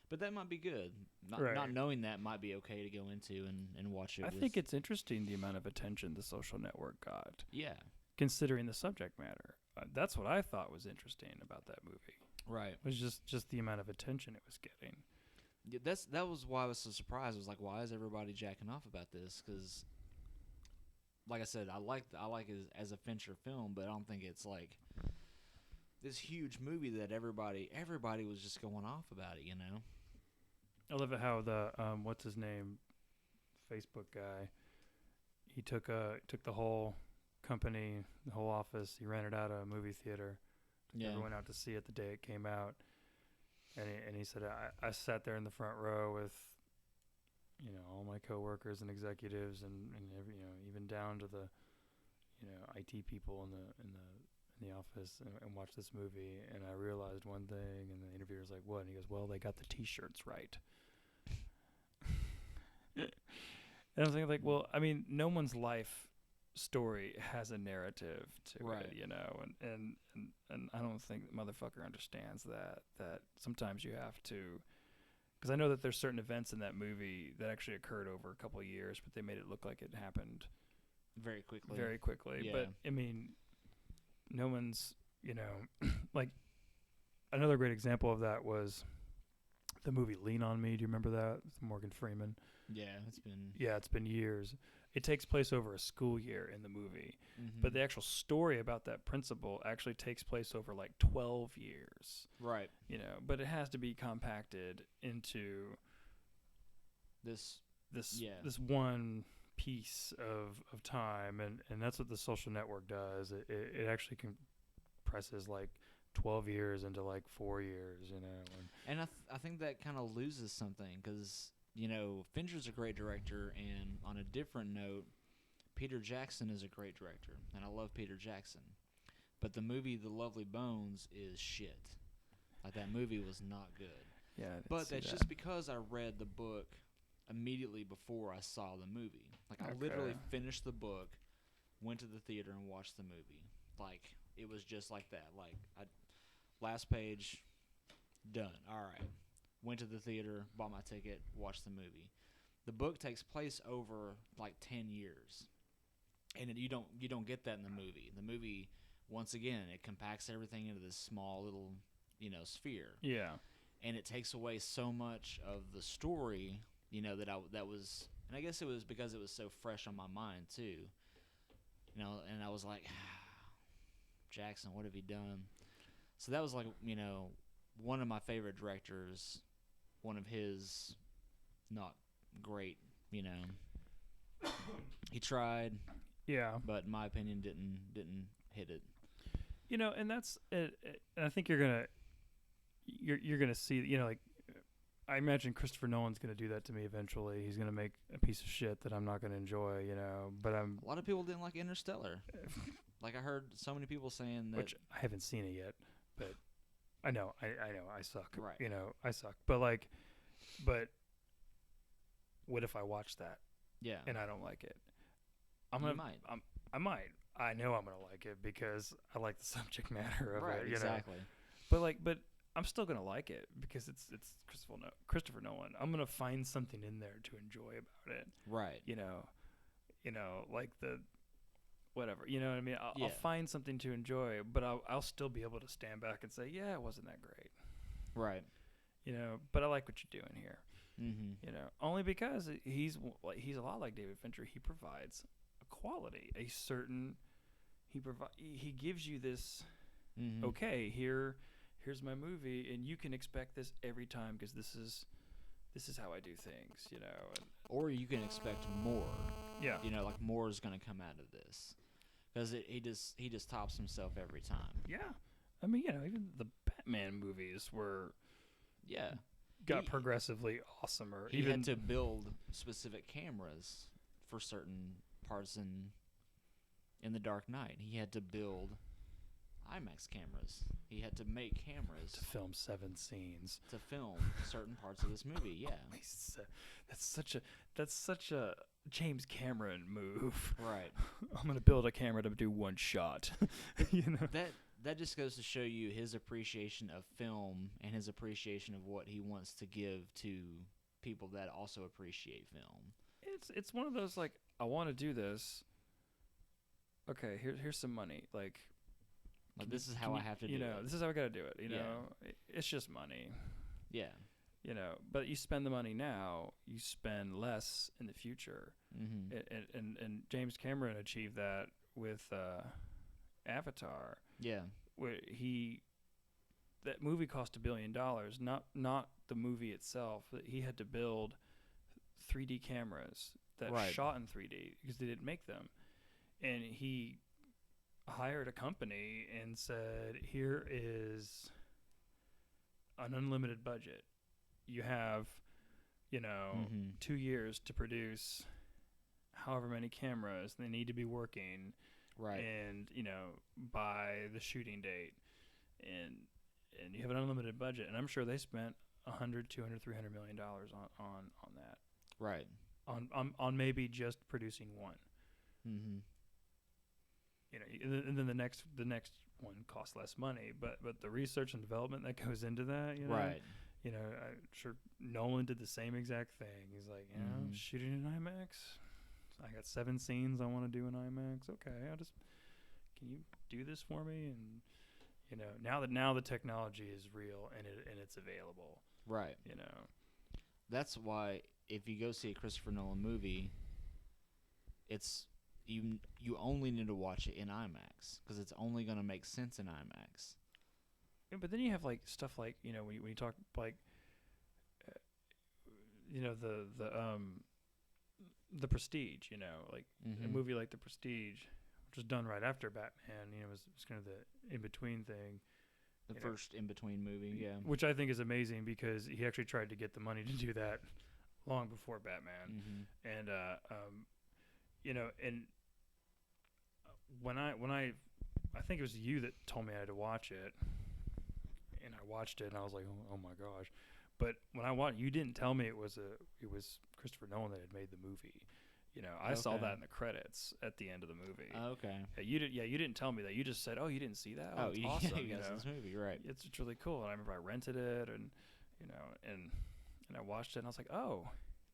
But that might be good. Not knowing that might be okay to go into and watch it. I think it's interesting the amount of attention The Social Network got. Yeah. Considering the subject matter. That's what I thought was interesting about that movie. Right. Was just the amount of attention it was getting. Yeah, that was why I was so surprised. I was like, why is everybody jacking off about this? Because, like I said, I like it as a Fincher film, but I don't think it's like this huge movie that everybody was just going off about it. I love it how the what's his name, Facebook guy, he took the whole company, the whole office, he rented out a movie theater. Yeah. Everyone out to see it the day it came out. And he said, I sat there in the front row with, all my coworkers and executives and every, even down to the, IT people in the office and watched this movie. And I realized one thing, and the interviewer's like, what? And he goes, well, they got the T-shirts right. And I was thinking, like, well, I mean, no one's life story has a narrative to right. it, and I don't think the motherfucker understands that sometimes you have to, because I know that there's certain events in that movie that actually occurred over a couple of years, but they made it look like it happened very quickly. Yeah. But I mean, no one's, like, another great example of that was the movie Lean on Me. Do you remember that? With Morgan Freeman. Yeah, it's been years. It takes place over a school year in the movie, but the actual story about that principal actually takes place over like 12 years. Right. But it has to be compacted into this one piece of time, and that's what The Social Network does. It actually compresses like 12 years into like 4 years, And I think that kind of loses something, because Fincher's a great director, and on a different note, Peter Jackson is a great director, and I love Peter Jackson. But the movie The Lovely Bones is shit. Like, that movie was not good. Yeah, but that's just because I read the book immediately before I saw the movie. Like, I literally finished the book, went to the theater, and watched the movie. Like, it was just like that. Like, last page, done. All right. Went to the theater, bought my ticket, watched the movie. The book takes place over like 10 years, and you don't get that in the movie. The movie, once again, it compacts everything into this small little sphere. Yeah, and it takes away so much of the story. That was, and I guess it was because it was so fresh on my mind too. And I was like, Jackson, what have you done? So that was like one of my favorite directors. One of his not great, he tried, but in my opinion didn't hit it. And that's it. And I think you're gonna see, like, I imagine Christopher Nolan's gonna do that to me eventually. He's gonna make a piece of shit that I'm not gonna enjoy, But a lot of people didn't like Interstellar. Like, I heard so many people saying that, which I haven't seen it yet, but I know I suck. Right. I suck. But what if I watch that? Yeah. And I don't like it? I might. I might. I know I'm gonna like it because I like the subject matter of it. Exactly. But I'm still gonna like it because it's Christopher Nolan. I'm gonna find something in there to enjoy about it. Right. Like the whatever. You know what I mean? I'll find something to enjoy, but I'll still be able to stand back and say, yeah, it wasn't that great. Right. But I like what you're doing here. Mm-hmm. Only because he's a lot like David Fincher. He provides a quality, a certain. He gives you this. Mm-hmm. Okay, here's my movie, and you can expect this every time because this is how I do things. Or you can expect more. Yeah. Like, more is going to come out of this because he just tops himself every time. Yeah. I mean, even the Batman movies got progressively awesomer. He had to build specific cameras for certain parts in The Dark Knight. He had to build IMAX cameras. He had to make cameras to film 7 scenes to film certain parts of this movie. Yeah, that's such a James Cameron move. Right. I'm gonna build a camera to do one shot. That just goes to show you his appreciation of film and his appreciation of what he wants to give to people that also appreciate film. It's one of those, like, I want to do this. Okay, here's some money. Like this is how I have to do it. This is how I got to do it. It's just money. Yeah. But you spend the money now, you spend less in the future. Mm-hmm. And James Cameron achieved that with Avatar. Yeah. Where that movie cost $1 billion, not the movie itself. He had to build 3D cameras that shot in 3D because they didn't make them. And he hired a company and said, here is an unlimited budget. You have, 2 years to produce however many cameras. They need to be working. Right. And, by the shooting date. And you have an unlimited budget. And I'm sure they spent $100, $200, $300 million on that. Right. On maybe just producing one. Mm-hmm. And then the next one costs less money, but the research and development that goes into that, right? I'm sure Nolan did the same exact thing. He's like, shooting in IMAX. I got 7 scenes I want to do in IMAX. Okay, can you do this for me? And now the technology is real and it's available. Right. That's why if you go see a Christopher Nolan movie, it's you only need to watch it in IMAX because it's only going to make sense in IMAX. Yeah, but then you have like stuff like when you talk like the Prestige, like a movie like The Prestige, which was done right after Batman. It was kind of the in between thing. The first in between movie, yeah. Which I think is amazing because he actually tried to get the money to do that long before Batman. And and I think it was you that told me I had to watch it, and I watched it, and I was like, oh my gosh. But when I watched, you didn't tell me it was Christopher Nolan that had made the movie. I saw that in the credits at the end of the movie. Okay. Yeah, you didn't tell me that. You just said, "Oh, you didn't see that? Oh, it's awesome." This movie, right? It's really cool. And I remember I rented it, and and I watched it, and I was like, "Oh,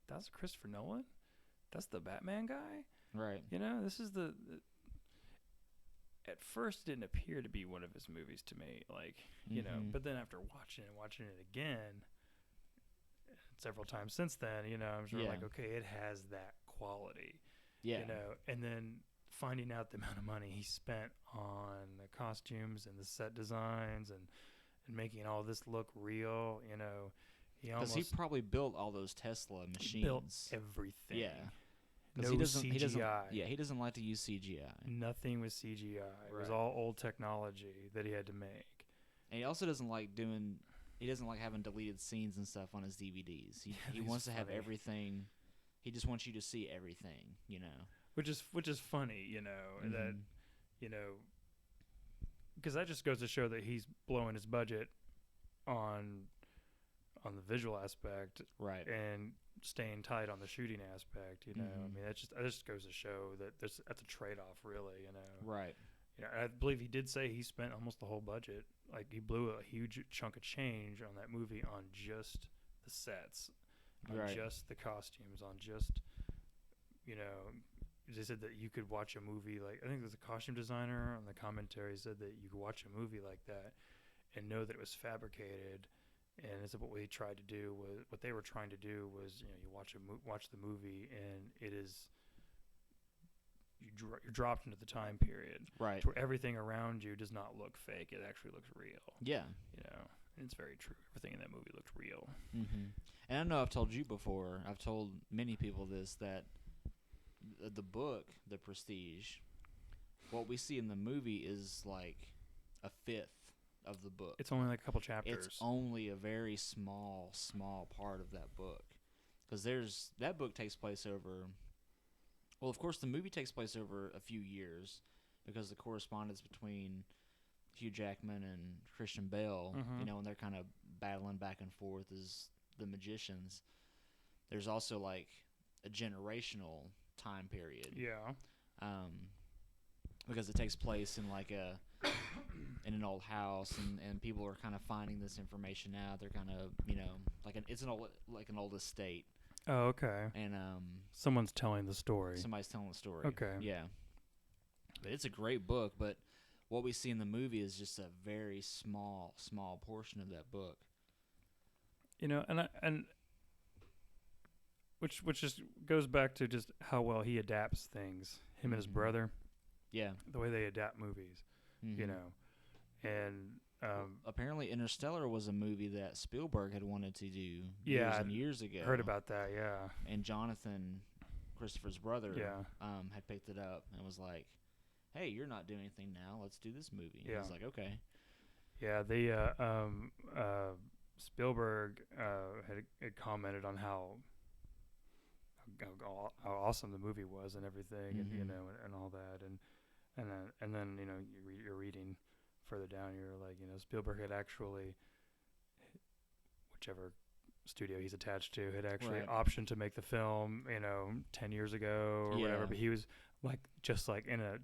that's Christopher Nolan. That's the Batman guy." Right. This is at first it didn't appear to be one of his movies to me, but then after watching it again several times since then, I'm sort of like, okay, it has that quality. Yeah. And then finding out the amount of money he spent on the costumes and the set designs and making all this look real, because he probably built all those Tesla machines. Built everything. Yeah. No CGI. He doesn't like to use CGI. Nothing was CGI. It was all old technology that he had to make. And he also doesn't like having deleted scenes and stuff on his DVDs. He wants to have everything. He just wants you to see everything, Which is funny, that because that just goes to show that he's blowing his budget on the visual aspect, right, and staying tight on the shooting aspect. I mean, that just goes to show that that's a trade-off, really. Right. I believe he did say he spent almost the whole budget. Like, he blew a huge chunk of change on that movie on just the sets, on just the costumes, on just they said that you could watch a movie like, I think there's a costume designer on the commentary said that you could watch a movie like that and know that it was fabricated. And it's what they tried to do was what they were trying to do was you watch the movie and it is you're dropped into the time period, right, to where everything around you does not look fake. It actually looks real. Yeah, and it's very true. Everything in that movie looked real. And I know I've told you before. I've told many people this, that the book, The Prestige, what we see in the movie is like a fifth of the book. It's only like a couple chapters. It's only a very small part of that book, because that book takes place over. Well, of course, the movie takes place over a few years, because the correspondence between Hugh Jackman and Christian Bale, when they're kind of battling back and forth as the magicians. There's also like a generational time period. Yeah. Because it takes place in like in an old house, and people are kind of finding this information out. They're kind of it's an old estate. Oh, okay. And someone's telling the story. Somebody's telling the story. Okay. Yeah. But it's a great book, but what we see in the movie is just a very small portion of that book. And which just goes back to just how well he adapts things. Him and his brother. Yeah. The way they adapt movies. And apparently Interstellar was a movie that Spielberg had wanted to do years and years ago. Heard about that, yeah. And Jonathan, Christopher's brother, yeah. Had picked it up and was like, "Hey, you're not doing anything now. Let's do this movie." Yeah. I was like, "Okay." Yeah, they Spielberg had commented on how awesome the movie was and everything, and and all that, and then you're reading further down, you're like, Spielberg had actually, whichever studio he's attached to, had actually optioned to make the film 10 years ago or whatever, but he was just like in a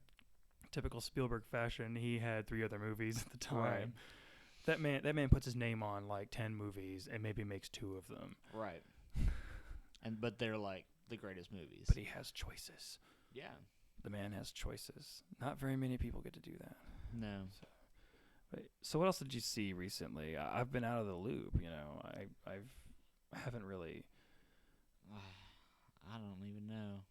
typical Spielberg fashion, he had 3 other movies at the time. That man puts his name on like 10 movies and maybe makes 2 of them. Right. But they're like the greatest movies. But he has choices. Yeah. The man has choices. Not very many people get to do that. No. So what else did you see recently? I've been out of the loop. I haven't really. I don't even know.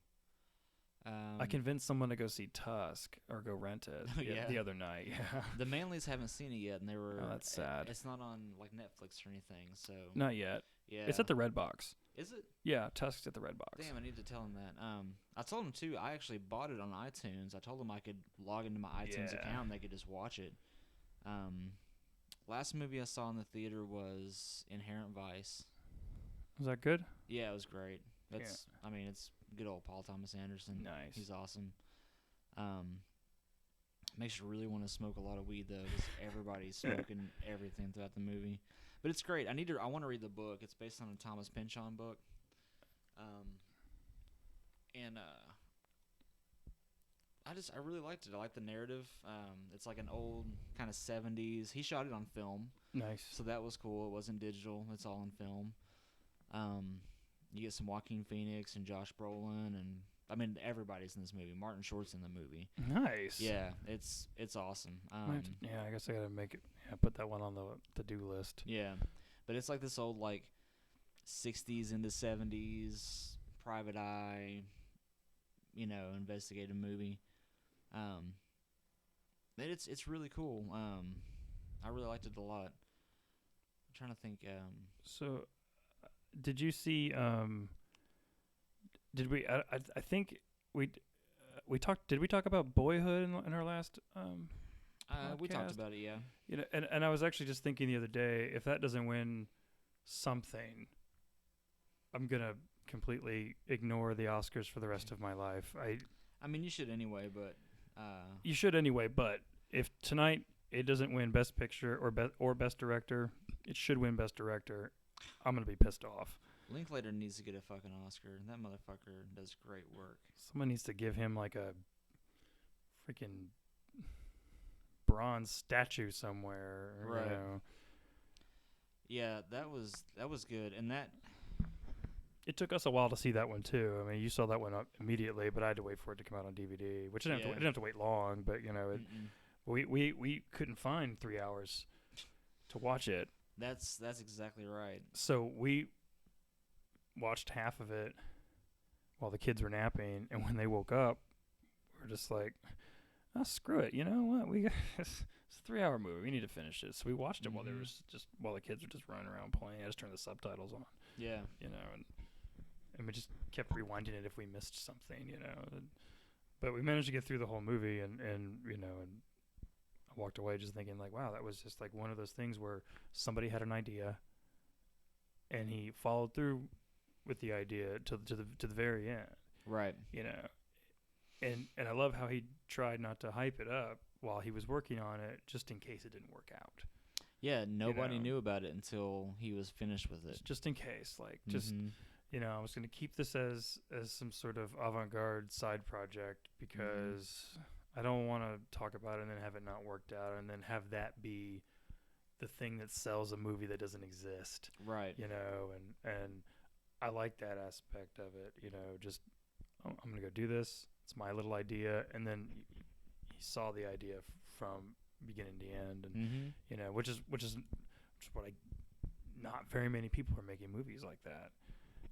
I convinced someone to go see Tusk or go rent it the other night. Yeah. The Manleys haven't seen it yet, and they were. Oh, that's sad. It's not on like Netflix or anything, so. Not yet. Yeah. It's at the Redbox. Is it? Yeah, Tusk's at the Redbox. Damn, I need to tell him that. I told him too. I actually bought it on iTunes. I told him I could log into my iTunes account and they could just watch it. Last movie I saw in the theater was Inherent Vice. Was that good? Yeah, it was great. I mean, it's good old Paul Thomas Anderson. Nice. He's awesome. Makes you really want to smoke a lot of weed though, because everybody's smoking everything throughout the movie. But it's great. I want to read the book. It's based on a Thomas Pynchon book. And I really liked it. I liked the narrative. It's like an old kind of 70s. He shot it on film. Nice. So that was cool. It wasn't digital. It's all on film. You get some Joaquin Phoenix and Josh Brolin, and I mean everybody's in this movie. Martin Short's in the movie. Nice. Yeah, it's awesome. I guess I gotta make it. Yeah, put that one on the to-do list. Yeah, but it's like this old like 60s into 70s private eye, investigative movie. But it's really cool. I really liked it a lot. I'm trying to think. So, did you see? Did we? I think we talked. Did we talk about Boyhood in our last we talked podcast? about it, yeah. And I was actually just thinking the other day, if that doesn't win something, I'm gonna completely ignore the Oscars for the rest of my life. I mean, you should anyway, but you should anyway. But if tonight it doesn't win Best Picture or Best Director, it should win Best Director. I'm gonna be pissed off. Linklater needs to get a fucking Oscar. That motherfucker does great work. Someone needs to give him like a freaking bronze statue somewhere. Right. Yeah, that was good, and that. It took us a while to see that one too. I mean, you saw that one up immediately, but I had to wait for it to come out on DVD, which I didn't have to wait long. But we couldn't find 3 hours to watch it. That's exactly right. So we watched half of it while the kids were napping, and when they woke up, we're just like, "Oh, screw it! You know what? It's a 3-hour movie. We need to finish it." So we watched it while the kids were just running around playing. I just turned the subtitles on. Yeah. And we just kept rewinding it if we missed something, But we managed to get through the whole movie, and I walked away just thinking like, wow, that was just like one of those things where somebody had an idea, and he followed through with the idea to the very end. Right. And I love how he tried not to hype it up while he was working on it, just in case it didn't work out. Yeah, nobody knew about it until he was finished with it. Just in case, like, I was going to keep this as some sort of avant-garde side project because I don't want to talk about it and then have it not worked out and then have that be the thing that sells a movie that doesn't exist. Right. And I like that aspect of it, just I'm going to go do this. It's my little idea. And then he saw the idea from beginning to end, and which is what not very many people are making movies like that.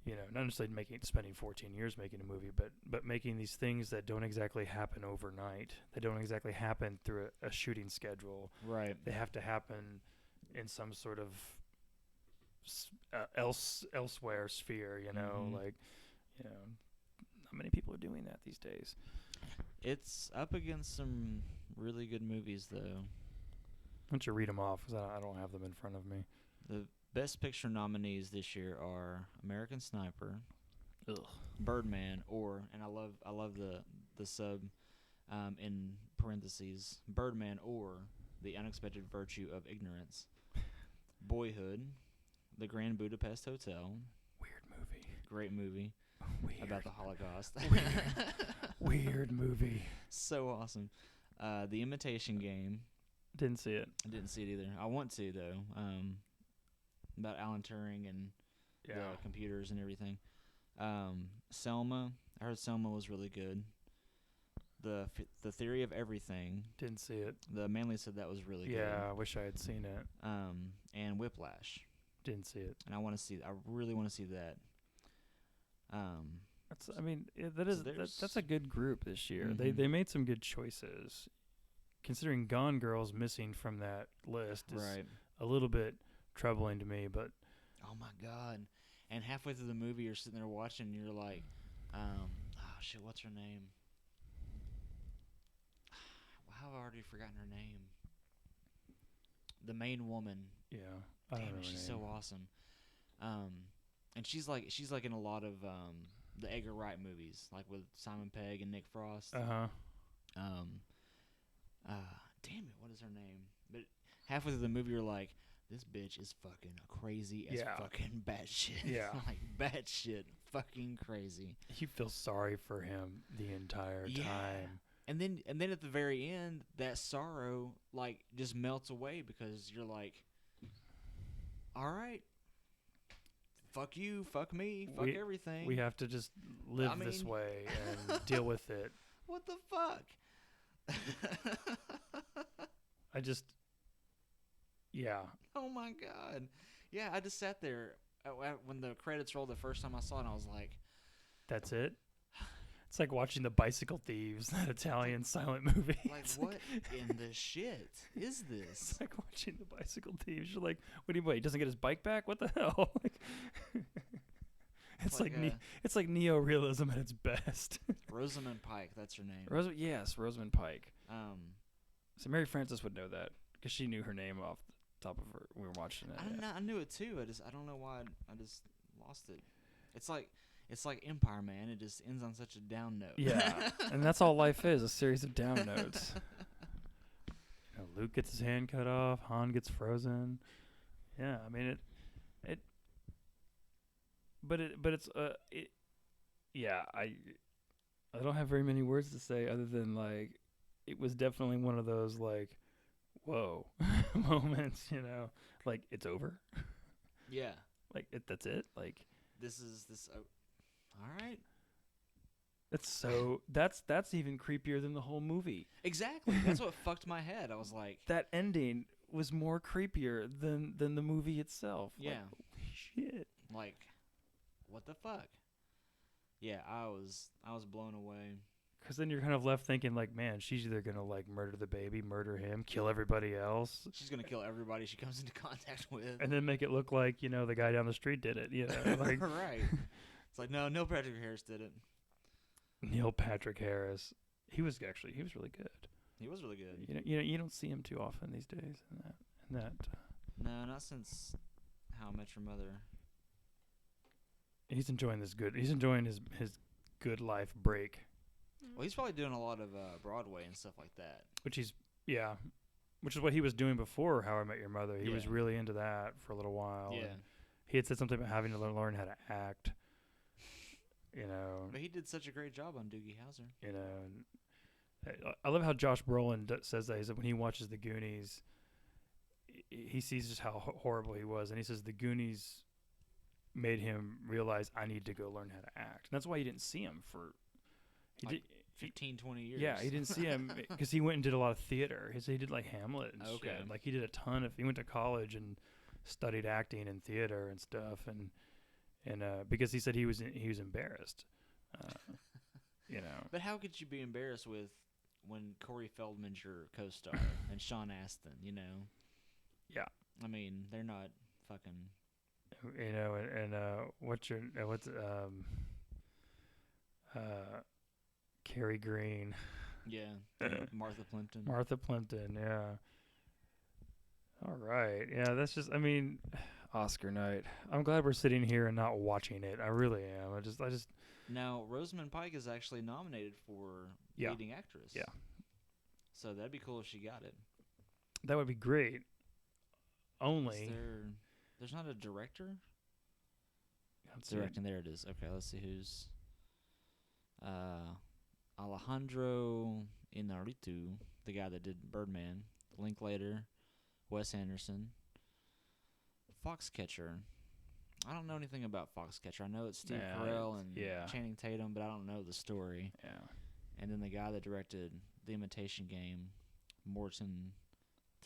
Not necessarily spending 14 years making a movie, but making these things that don't exactly happen overnight. They don't exactly happen through a shooting schedule. Right. They have to happen in some sort of elsewhere sphere. Not many people are doing that these days. It's up against some really good movies, though. Why don't you read them off? Because I don't have them in front of me. The Best Picture nominees this year are American Sniper, Birdman, and I love the sub in parentheses, Birdman or The Unexpected Virtue of Ignorance, Boyhood, The Grand Budapest Hotel. Weird movie. Great movie. Weird. About the Holocaust. Weird movie. So awesome. The Imitation Game. Didn't see it. I didn't see it either. I want to, though. About Alan Turing and the computers and everything. Selma. I heard Selma was really good. The Theory of Everything. Didn't see it. The Manley said that was really good. Yeah, I wish I had seen it. And Whiplash. Didn't see it. And I really want to see that. That's a good group this year. They made some good choices. Considering Gone Girl's missing from that list is a little bit troubling to me, but oh my god. And halfway through the movie you're sitting there watching and you're like, what's her name? How have I already forgotten her name? The main woman. Yeah. Damn it, she's so awesome. and she's like in a lot of the Edgar Wright movies, like with Simon Pegg and Nick Frost. Um, damn it, what is her name? But halfway through the movie, you're like, this bitch is fucking crazy as fucking batshit. Yeah. Like batshit, fucking crazy. You feel sorry for him the entire time. And then at the very end, that sorrow like just melts away because you're like, all right, fuck you, fuck me, fuck everything. We have to just live this way and deal with it. What the fuck? Yeah. Oh my god. Yeah, I just sat there when the credits rolled the first time I saw it, and I was like, that's it? It's like watching The Bicycle Thieves, that Italian silent movie. Like, what in the shit is this? It's like watching The Bicycle Thieves. You're like, what do you wait? He doesn't get his bike back? What the hell? It's like neo-realism at its best. Rosamund Pike, that's her name. Rosamund Pike. So Mary Frances would know that because she knew her name off the top of her. We were watching it. I knew it too. I don't know why I just lost it. It's like Empire Man. It just ends on such a down note. Yeah, and that's all life is, a series of down notes. Luke gets his hand cut off. Han gets frozen. Yeah, I mean I don't have very many words to say other than like it was definitely one of those like whoa moments, like it's over. Yeah. Like that's it. Like this. All right. That's even creepier than the whole movie. Exactly. That's what fucked my head. I was like, that ending was more creepier than the movie itself. Yeah. Like, holy shit. Like, what the fuck? Yeah, I was blown away. Because then you're kind of left thinking, like, man, she's either going to, like, murder the baby, murder him, kill everybody else. She's going to kill everybody she comes into contact with. And then make it look like, the guy down the street did it, Like, right. It's like, no, Neil Patrick Harris did it. Neil Patrick Harris. He was really good. He was really good. You don't see him too often these days in that. No, not since How I Met Your Mother. He's enjoying his good life break. Well, he's probably doing a lot of Broadway and stuff like that. Which is what he was doing before How I Met Your Mother. He was really into that for a little while. Yeah. He had said something about having to learn how to act. But he did such a great job on Doogie Howser. And I love how Josh Brolin says that. He said when he watches The Goonies, he sees just how horrible he was, and he says The Goonies made him realize I need to go learn how to act. And that's why he didn't see him for 15, 20 years. Yeah, he didn't see him because he went and did a lot of theater. He did like Hamlet and shit. Like he did a ton of. He went to college and studied acting and theater and stuff, and because he said he was embarrassed. But how could you be embarrassed when Corey Feldman's your co-star and Sean Astin? Yeah. I mean, they're not fucking. Carrie Green. Yeah. Martha Plimpton. Martha Plimpton, yeah. All right. Yeah, that's just, Oscar night. I'm glad we're sitting here and not watching it. I really am. I just. Now, Rosamund Pike is actually nominated for leading actress. Yeah. So that'd be cool if she got it. That would be great. Only. There's not a director? Directing. There it is. Okay, let's see who's. Alejandro Inarritu, the guy that did Birdman, Linklater, Wes Anderson, Foxcatcher. I don't know anything about Foxcatcher. I know it's Steve Carell and Channing Tatum, but I don't know the story. Yeah. And then the guy that directed The Imitation Game, Morton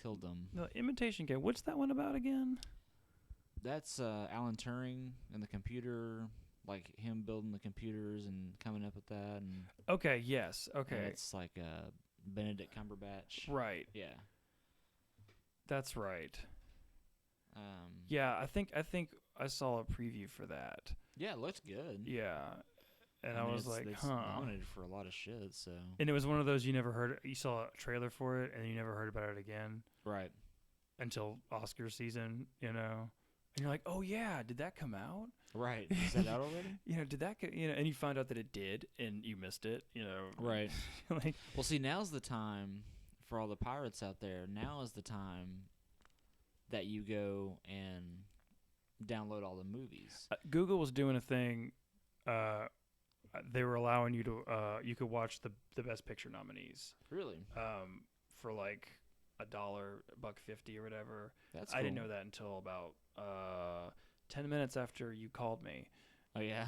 Tildum. The Imitation Game. What's that one about again? That's Alan Turing and the computer, like him building the computers and coming up with that. And okay. Yes. Okay. And it's like Benedict Cumberbatch. Right. Yeah. That's right. Yeah, I think I saw a preview for that. Yeah, it looks good. Yeah, and I was like, it's nominated for a lot of shit. So. And it was one of those you never heard. You saw a trailer for it, and you never heard about it again. Right. Until Oscar season, and and you're like, oh yeah, did that come out? Right. Is that out already? Did that and you find out that it did, and you missed it. Right. Like, well, see, now's the time for all the pirates out there. Now is the time that you go and download all the movies. Google was doing a thing. They were allowing you to you could watch the Best Picture nominees. Really? For like $1, $1.50 or whatever. That's cool. I didn't know that until about 10 minutes after you called me. Oh yeah.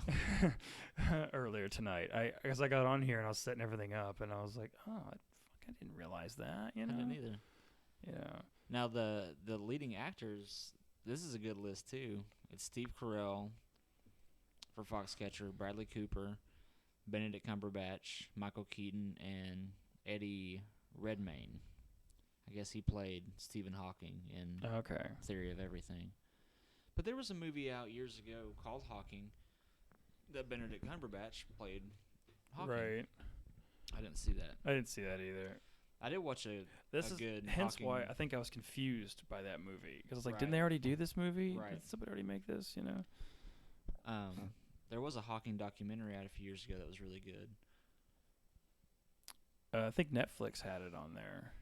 Earlier tonight. I guess I got on here and I was setting everything up and I was like, oh, I didn't realize that. I didn't either. Yeah. Now the leading actors. This is a good list too. It's Steve Carell for Foxcatcher, Bradley Cooper, Benedict Cumberbatch, Michael Keaton, and Eddie Redmayne. I guess he played Stephen Hawking in Theory of Everything. But there was a movie out years ago called Hawking that Benedict Cumberbatch played Hawking. Right. I didn't see that. I didn't see that either. I did watch a good hence Hawking. why I think I was confused by that movie. Because I was like, Right. didn't they already do this movie? Right. Did somebody already make this, There was a Hawking documentary out a few years ago that was really good. I think Netflix had it on there.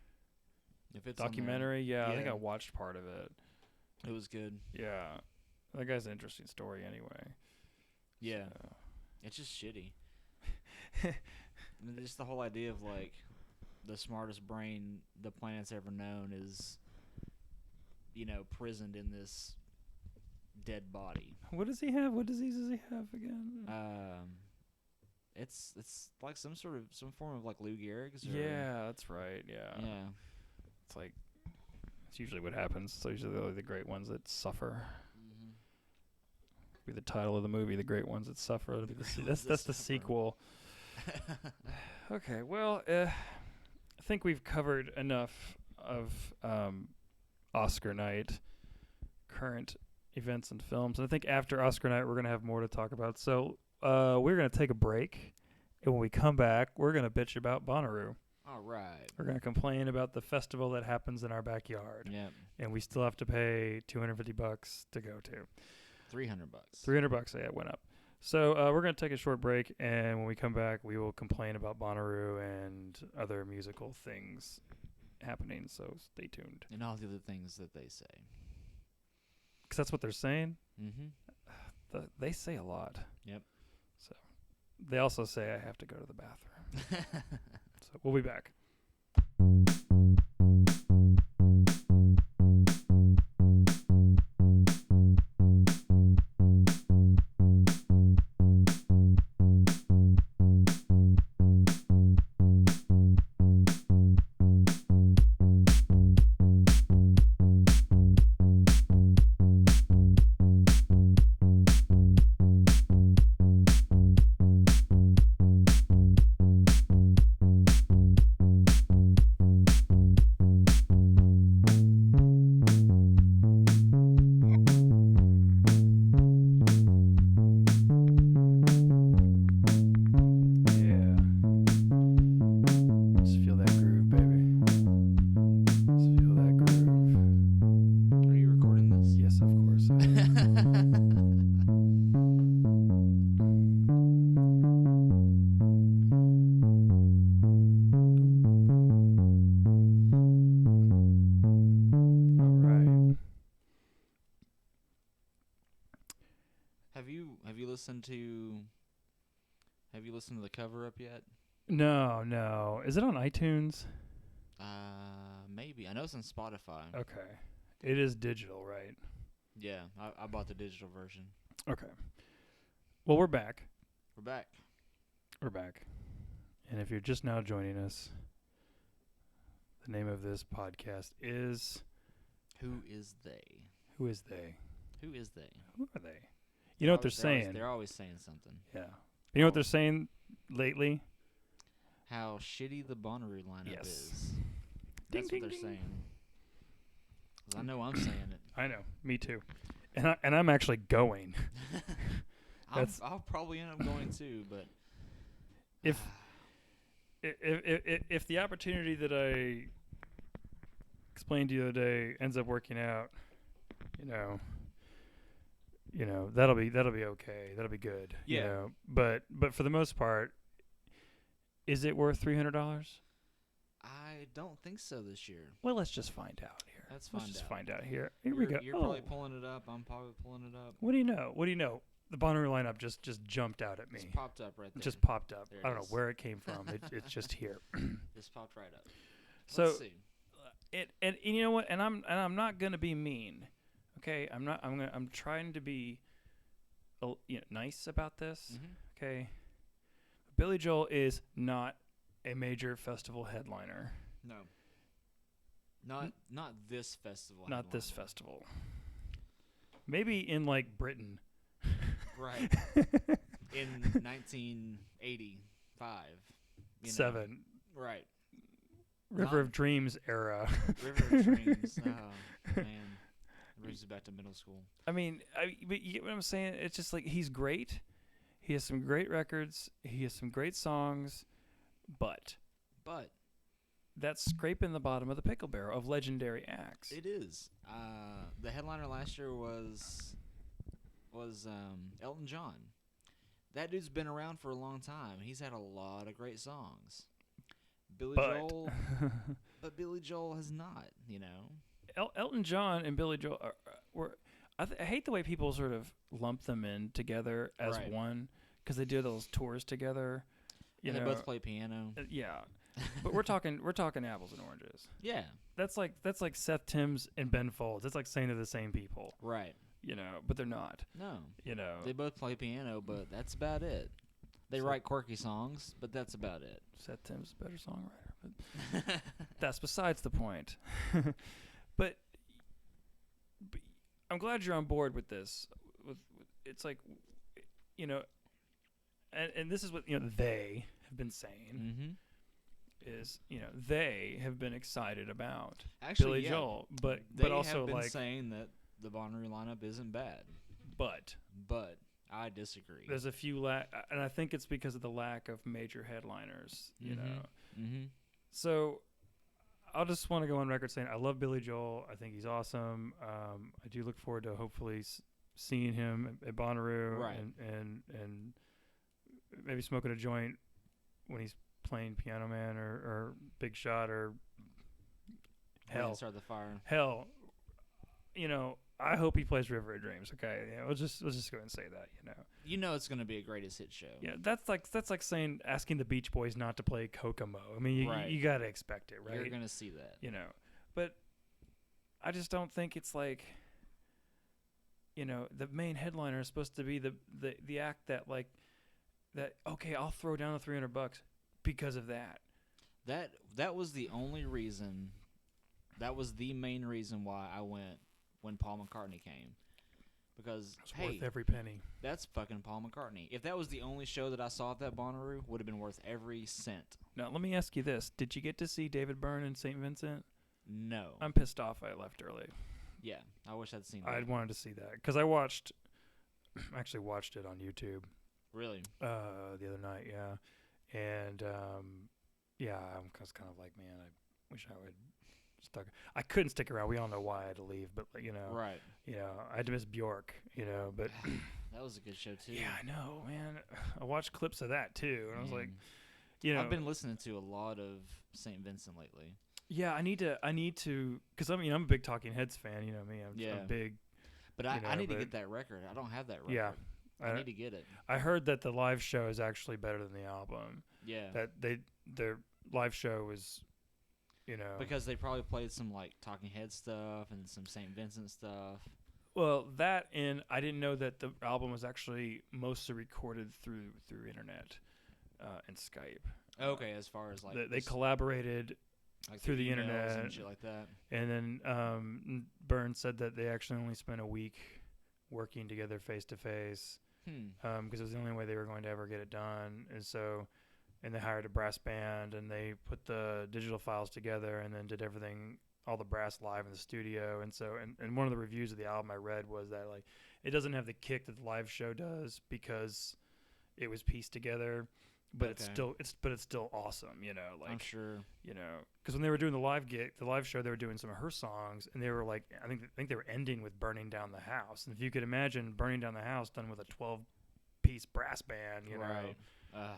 If it's documentary, on there, yeah, I think I watched part of it. It was good. Yeah. That guy's an interesting story anyway. Yeah. So. It's just shitty. Just the whole idea of, like, the smartest brain the planet's ever known is, prisoned in this dead body. What does he have? What disease does he have again? It's like some form of, like, Lou Gehrig's. Yeah, that's right. Yeah. Yeah. It's like, it's usually what happens. So usually the great ones that suffer. Mm-hmm. Be the title of the movie, The Great Ones That Suffer. That's the sequel. Okay, well, I think we've covered enough of Oscar night, current events and films. And I think after Oscar night, we're going to have more to talk about. So we're going to take a break. And when we come back, we're going to bitch about Bonnaroo. All right. We're going to complain about the festival that happens in our backyard. Yep. And we still have to pay $250 to go to. $300. $300, yeah, it went up. So we're going to take a short break, and when we come back, we will complain about Bonnaroo and other musical things happening, so stay tuned. And all the other things that they say. Because that's what they're saying? Mm-hmm. They say a lot. Yep. So they also say I have to go to the bathroom. So we'll be back. Have you listened to the cover up yet? No. Is it on iTunes? Maybe. I know it's on Spotify. Okay. It is digital, right? Yeah, I bought the digital version. Okay. Well, we're back. We're back. And if you're just now joining us, the name of this podcast is... Who is they? Who is they? Who is they? Who are they? You know what they're saying? They're always saying something. Yeah. You know what they're saying lately? How shitty the Bonnaroo lineup is. That's what they're saying. 'Cause I know I'm saying it. I know. Me too. And I'm actually going. I'll probably end up going too, but if the opportunity that I explained to you the other day ends up working out, that'll be okay. That'll be good. Yeah. But for the most part, is it worth $300? I don't think so this year. Well, let's just find out here. Let's find out here. Here we go. You're probably pulling it up. I'm probably pulling it up. What do you know? The Bonnaroo lineup just jumped out at me. It's popped up right there. It just popped up. There I don't know where it came from. It's just here. Just popped right up. So Let's see. and you know what? And I'm not gonna be mean. Okay, I'm not. I'm trying to be, nice about this. Mm-hmm. Okay, Billy Joel is not a major festival headliner. No. Not this festival. Not this festival. Maybe in like Britain. Right. In 1985. 7. Right. River of Dreams era. River of Dreams. Oh, man. It brings you back to middle school. I mean, but you get what I'm saying? It's just like he's great. He has some great records. He has some great songs. But that's scraping the bottom of the pickle barrel of legendary acts. It is. The headliner last year was Elton John. That dude's been around for a long time. He's had a lot of great songs. Billy Joel has not. Elton John and Billy Joel were. I hate the way people sort of lump them in together as one because they do those tours together. They both play piano. Yeah, but we're talking apples and oranges. Yeah, that's like Seth Timms and Ben Folds. It's like saying they're the same people. Right. But they're not. No. They both play piano, but that's about it. They write quirky songs, but that's about it. Seth Timms is a better songwriter, but that's besides the point. But I'm glad you're on board with this. It's like, and this is what they have been saying. Mm-hmm. Is they have been excited about Actually, Billy Joel, but they also have been like saying that the Bonnaroo lineup isn't bad. But I disagree. There's a few and I think it's because of the lack of major headliners. Mm-hmm. So I'll just want to go on record saying I love Billy Joel. I think he's awesome. I do look forward to hopefully seeing him at Bonnaroo, and maybe smoking a joint when he's playing Piano Man or Big Shot or hell. Start the fire. Hell, I hope he plays River of Dreams. Okay, we'll just go ahead and say that. It's going to be a greatest hit show. Yeah, that's like asking the Beach Boys not to play Kokomo. I mean, you got to expect it, right? You're going to see that. But I just don't think it's like, the main headliner is supposed to be the act that like that. Okay, I'll throw down the $300 because of that. That was the only reason. That was the main reason why I went when Paul McCartney came. Because, it's worth every penny. That's fucking Paul McCartney. If that was the only show that I saw at that Bonnaroo, would have been worth every cent. Now, let me ask you this. Did you get to see David Byrne in St. Vincent? No. I'm pissed off I left early. Yeah, I wish I'd seen that. I wanted to see that. Because I actually watched it on YouTube. Really? The other night, yeah. And, I was kind of like, man, I wish I would stuck. I couldn't stick around. We all know why I had to leave, but right. I had to miss Bjork. But that was a good show too. Yeah, I know, man. I watched clips of that too, and I was like, I've been listening to a lot of St. Vincent lately. Yeah, I need to, because I'm a big Talking Heads fan. You know me. I'm big. But I need to get that record. I don't have that record. Yeah. I need to get it. I heard that the live show is actually better than the album. Yeah. That their live show was. Because they probably played some like Talking Head stuff and some St. Vincent stuff. Well, that, and I didn't know that the album was actually mostly recorded through internet and Skype. Okay, as far as like they collaborated like through the internet and shit like that. And then Byrne said that they actually only spent a week working together face to face because it was the only way they were going to ever get it done, and they hired a brass band, and they put the digital files together, and then did everything, all the brass live in the studio. And one of the reviews of the album I read was that like it doesn't have the kick that the live show does because it was pieced together. but it's still awesome, you know. Like I'm sure, you know, because when they were doing the live show, they were doing some of her songs, and they were like, I think they were ending with "Burning Down the House," and if you could imagine "Burning Down the House" done with a 12-piece brass band, you right. know,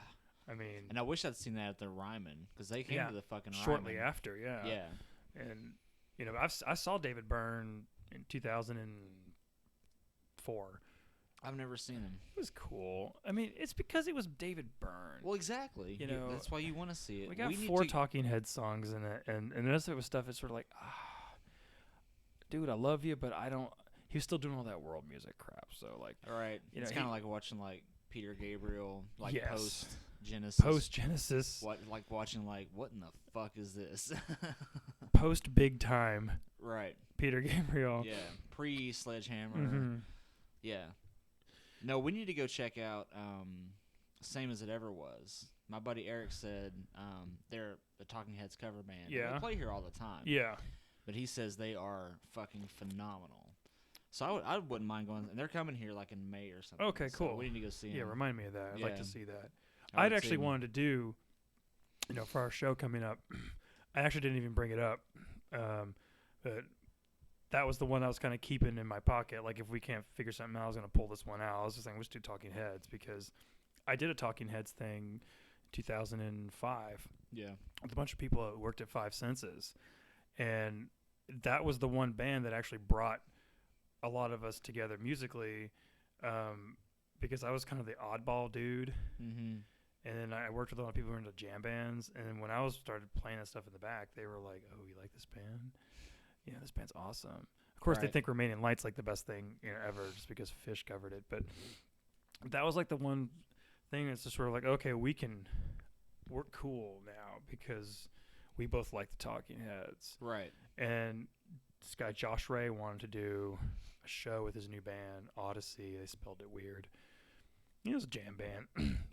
I mean, And I wish I'd seen that at the Ryman because they came to the fucking shortly Ryman. after, Yeah. and you know, I saw David Byrne in 2004. I've never seen him. It was cool. I mean, it's because it was David Byrne. Well, exactly. You know, that's why you want to see it. We got 4 Talking Heads songs in it, and the rest of it was stuff. It's sort of like, dude, I love you, but I don't. He was still doing all that world music crap. So like, all right, you know, it's kind of like watching like Peter Gabriel, like post Genesis. Post Genesis. What, like watching like, what in the fuck is this? Post Big Time. Right. Peter Gabriel. Yeah. Pre Sledgehammer. Mm-hmm. Yeah. No, we need to go check out Same As It Ever Was. My buddy Eric said they're the Talking Heads cover band. Yeah. They play here all the time. Yeah. But he says they are fucking phenomenal. So I wouldn't mind going. And they're coming here like in May or something. Okay, cool. So we need to go see them. Yeah, remind me of that. I'd like to see that. I'd actually wanted to do, you know, for our show coming up, I actually didn't even bring it up. But that was the one I was kind of keeping in my pocket. Like, if we can't figure something out, I was going to pull this one out. I was just saying, let's do Talking Heads, because I did a Talking Heads thing in 2005. Yeah. With a bunch of people that worked at Five Senses. And that was the one band that actually brought a lot of us together musically, because I was kind of the oddball dude. Mm-hmm. And then I worked with a lot of people who were into jam bands. And then when I started playing that stuff in the back, they were like, oh, you like this band? Yeah, this band's awesome. Of course, they think Remaining Light's like the best thing, you know, ever, just because Fish covered it. But that was like the one thing that's just sort of like, okay, we're cool now because we both like the Talking Heads. Right. And this guy, Josh Ray, wanted to do a show with his new band, Odyssey. They spelled it weird. It was a jam band.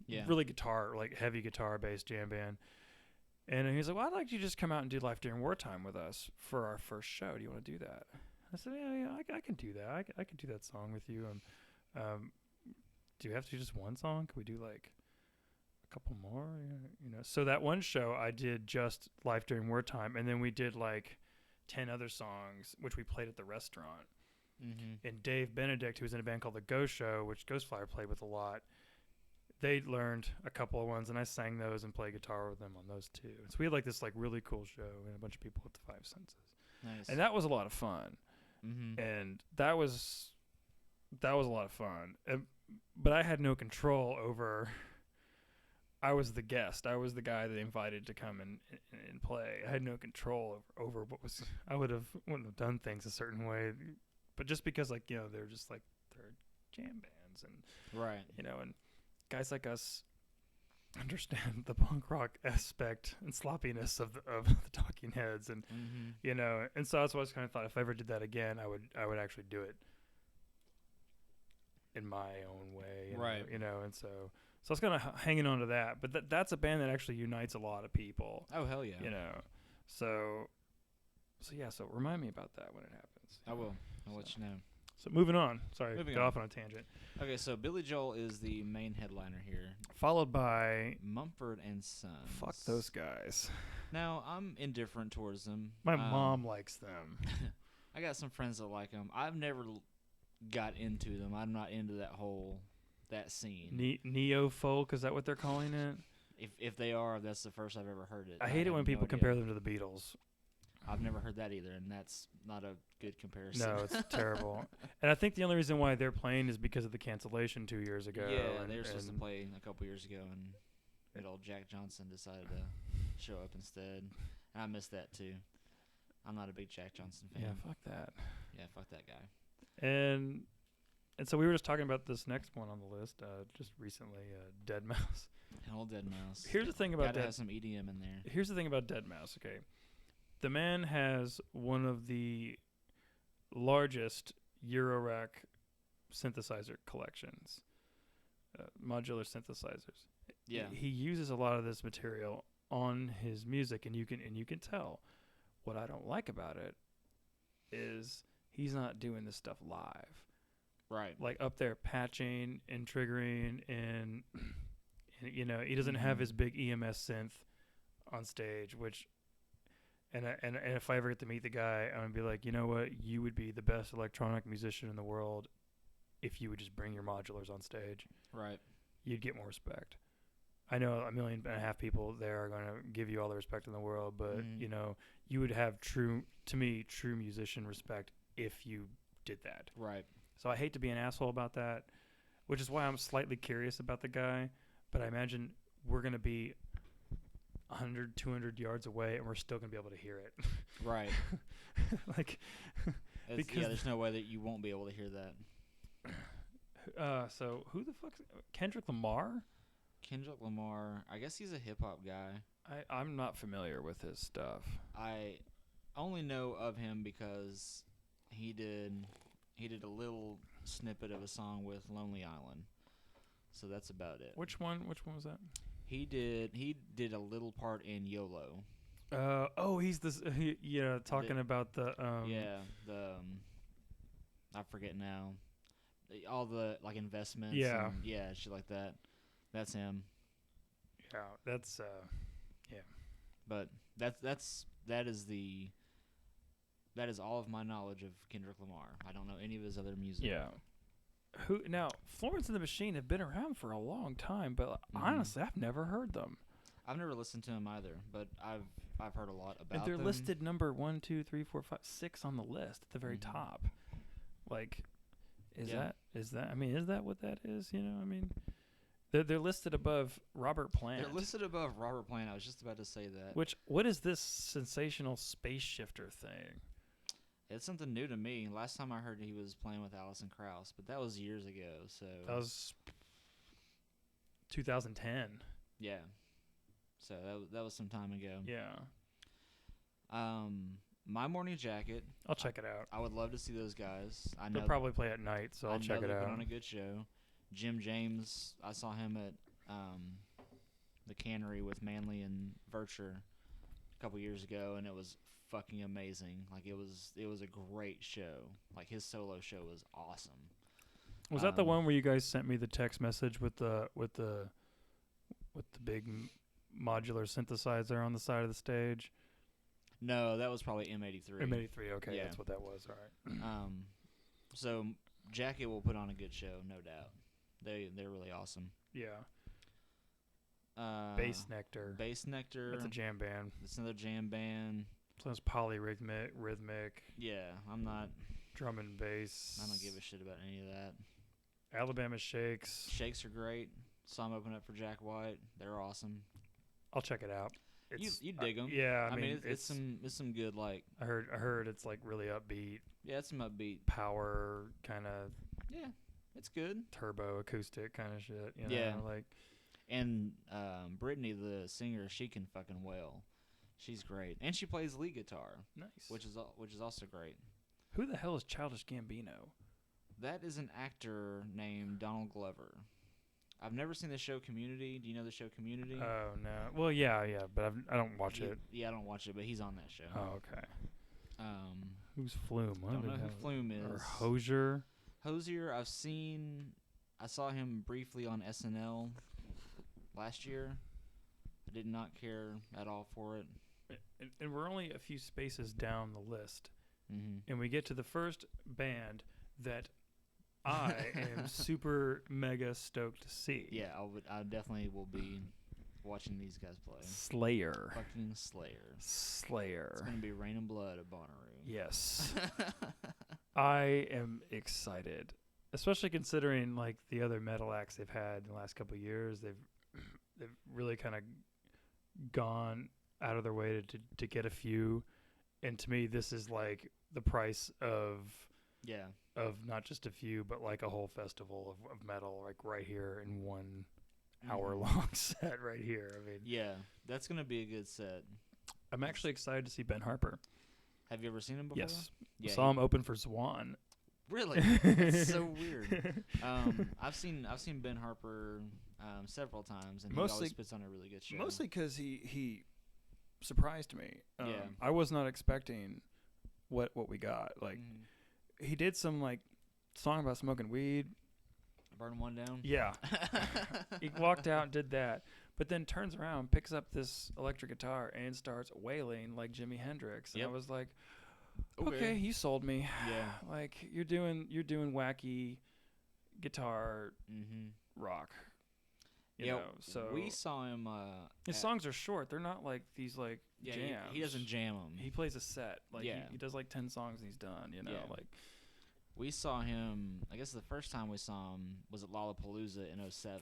Yeah. Really guitar, like heavy guitar-based jam band. And he's like, well, I'd like you to just come out and do Life During Wartime with us for our first show. Do you want to do that? I said, yeah, I can do that. I can do that song with you. Do you have to do just one song? Can we do like a couple more? You know. So that one show, I did just Life During Wartime, and then we did like 10 other songs, which we played at the restaurant. Mm-hmm. And Dave Benedict, who was in a band called The Ghost Show, which Ghostfire played with a lot, they learned a couple of ones, and I sang those and played guitar with them on those too. So we had like this like really cool show and a bunch of people at the Five Senses. Nice. And that was a lot of fun. Mm-hmm. And that was a lot of fun. But I had no control over. I was the guest. I was the guy they invited to come and play. I had no control over what was. I wouldn't have done things a certain way, but just because like, you know, they're just like they're jam bands and right, you know, and guys like us understand the punk rock aspect and sloppiness of the Talking Heads, and you know, and so that's why I kind of thought if I ever did that again, I would actually do it in my own way, right? You know, and so I was kind of hanging on to that, but that's a band that actually unites a lot of people. Oh hell yeah! You know, so yeah, so remind me about that when it happens. I will. I'll let you know. So moving on. Sorry, got off on a tangent. Okay, so Billy Joel is the main headliner here, followed by Mumford and Sons. Fuck those guys. Now I'm indifferent towards them. My mom likes them. I got some friends that like them. I've never got into them. I'm not into that scene. Neo folk, is that what they're calling it? If they are, that's the first I've ever heard it. I hate it when people compare them to the Beatles. I've never heard that either, and that's not a good comparison. No, it's terrible. And I think the only reason why they're playing is because of the cancellation 2 years ago. Yeah, they were supposed to play a couple years ago, and good old Jack Johnson decided to show up instead. And I missed that, too. I'm not a big Jack Johnson fan. Yeah, fuck that. Yeah, fuck that guy. And so we were just talking about this next one on the list just recently, Dead Mouse. An old Dead Mouse. Here's the thing about Gotta have some EDM in there. Here's the thing about Dead Mouse, okay? The man has one of the largest Eurorack synthesizer collections, modular synthesizers. Yeah, he uses a lot of this material on his music, and you can tell. What I don't like about it is he's not doing this stuff live, right? Like up there patching and triggering and You know, he doesn't have his big EMS synth on stage, which. And if I ever get to meet the guy, I'm gonna be like, you know what? You would be the best electronic musician in the world if you would just bring your modulars on stage. Right. You'd get more respect. I know 1.5 million people there are gonna give you all the respect in the world, but you know, you would have true musician respect if you did that. Right. So I hate to be an asshole about that, which is why I'm slightly curious about the guy. But I imagine we're gonna be 100, 200 yards away, and we're still going to be able to hear it. Right. Like, because there's no way that you won't be able to hear that. So who the fuck's Kendrick Lamar? Kendrick Lamar, I guess he's a hip-hop guy. I'm not familiar with his stuff. I only know of him because he did a little snippet of a song with Lonely Island. So that's about it. Which one was that? He did a little part in YOLO. He's this talking about the I forget now. All the like investments shit like that. That's him. Yeah, that's But that is all of my knowledge of Kendrick Lamar. I don't know any of his other music. Yeah. Who now? Florence and the Machine have been around for a long time, but honestly, I've never heard them. I've never listened to them either, but I've heard a lot about them. And they're listed number 1, 2, 3, 4, 5, 6 on the list at the very top. Like, is that? I mean, is that what that is? You know, I mean, they're listed above Robert Plant. They're listed above Robert Plant. I was just about to say that. What is this sensational space shifter thing? It's something new to me. Last time I heard he was playing with Alison Krauss, but that was years ago. So that was 2010. Yeah. So that was some time ago. Yeah. My Morning Jacket. I'll check it out. I would love to see those guys. I know they'll probably play at night, so I'll check it out. Put on a good show. Jim James. I saw him at the Cannery with Manley and Vircher a couple years ago, and it was fucking amazing. Like it was a great show. Like his solo show was awesome. Was that the one where you guys sent me the text message with the big modular synthesizer on the side of the stage? No, that was probably M83. M83, okay, yeah. That's what that was. All right. So Jacket will put on a good show, no doubt. They're really awesome. Yeah. Bass Nectar. That's a jam band. It's another jam band. So it's polyrhythmic, rhythmic. Yeah, I'm not. Drum and bass. I don't give a shit about any of that. Alabama Shakes. Shakes are great. Saw them open up for Jack White. They're awesome. I'll check it out. You dig them? Yeah, I mean it's some good like. I heard it's like really upbeat. Yeah, it's some upbeat power kind of. Yeah, it's good. Turbo acoustic kind of shit. You know, yeah, like. And Brittany, the singer, she can fucking wail. She's great, and she plays lead guitar. Nice. Which is also great. Who the hell is Childish Gambino? That is an actor named Donald Glover. I've never seen the show Community. Do you know the show Community? Oh no. Well, yeah, but I don't watch it. Yeah, I don't watch it, but he's on that show. Oh, okay. Who's Flume? I don't know who Flume is. Or Hosier. Hosier, I saw him briefly on SNL last year. I did not care at all for it. And we're only a few spaces down the list. Mm-hmm. And we get to the first band that I am super mega stoked to see. Yeah, I definitely will be watching these guys play. Slayer. Fucking Slayer. Slayer. It's going to be Rain and Blood at Bonnaroo. Yes. I am excited. Especially considering like the other metal acts they've had in the last couple of years. They've really kind of gone out of their way to get a few. And to me, this is like the price of not just a few, but like a whole festival of metal, like right here in 1 hour long set right here. I mean, yeah, that's gonna be a good set. I'm actually excited to see Ben Harper. Have you ever seen him before? Yes, yeah, saw him open for Swan. Really? That's so weird. I've seen Ben Harper several times, and he always puts on a really good show. Mostly because he surprised me. Yeah, I was not expecting what we got. Like he did some like song about smoking weed. Burn one down. Yeah, He walked out and did that, but then turns around, picks up this electric guitar, and starts wailing like Jimi Hendrix. And I was like, okay, you sold me. Yeah. Like you're doing wacky guitar rock. You know, so we saw him. His songs are short. They're not like these like jams. He doesn't jam them. He plays a set. Like he does like 10 songs and he's done. You know, like we saw him. I guess the first time we saw him was at Lollapalooza in '07,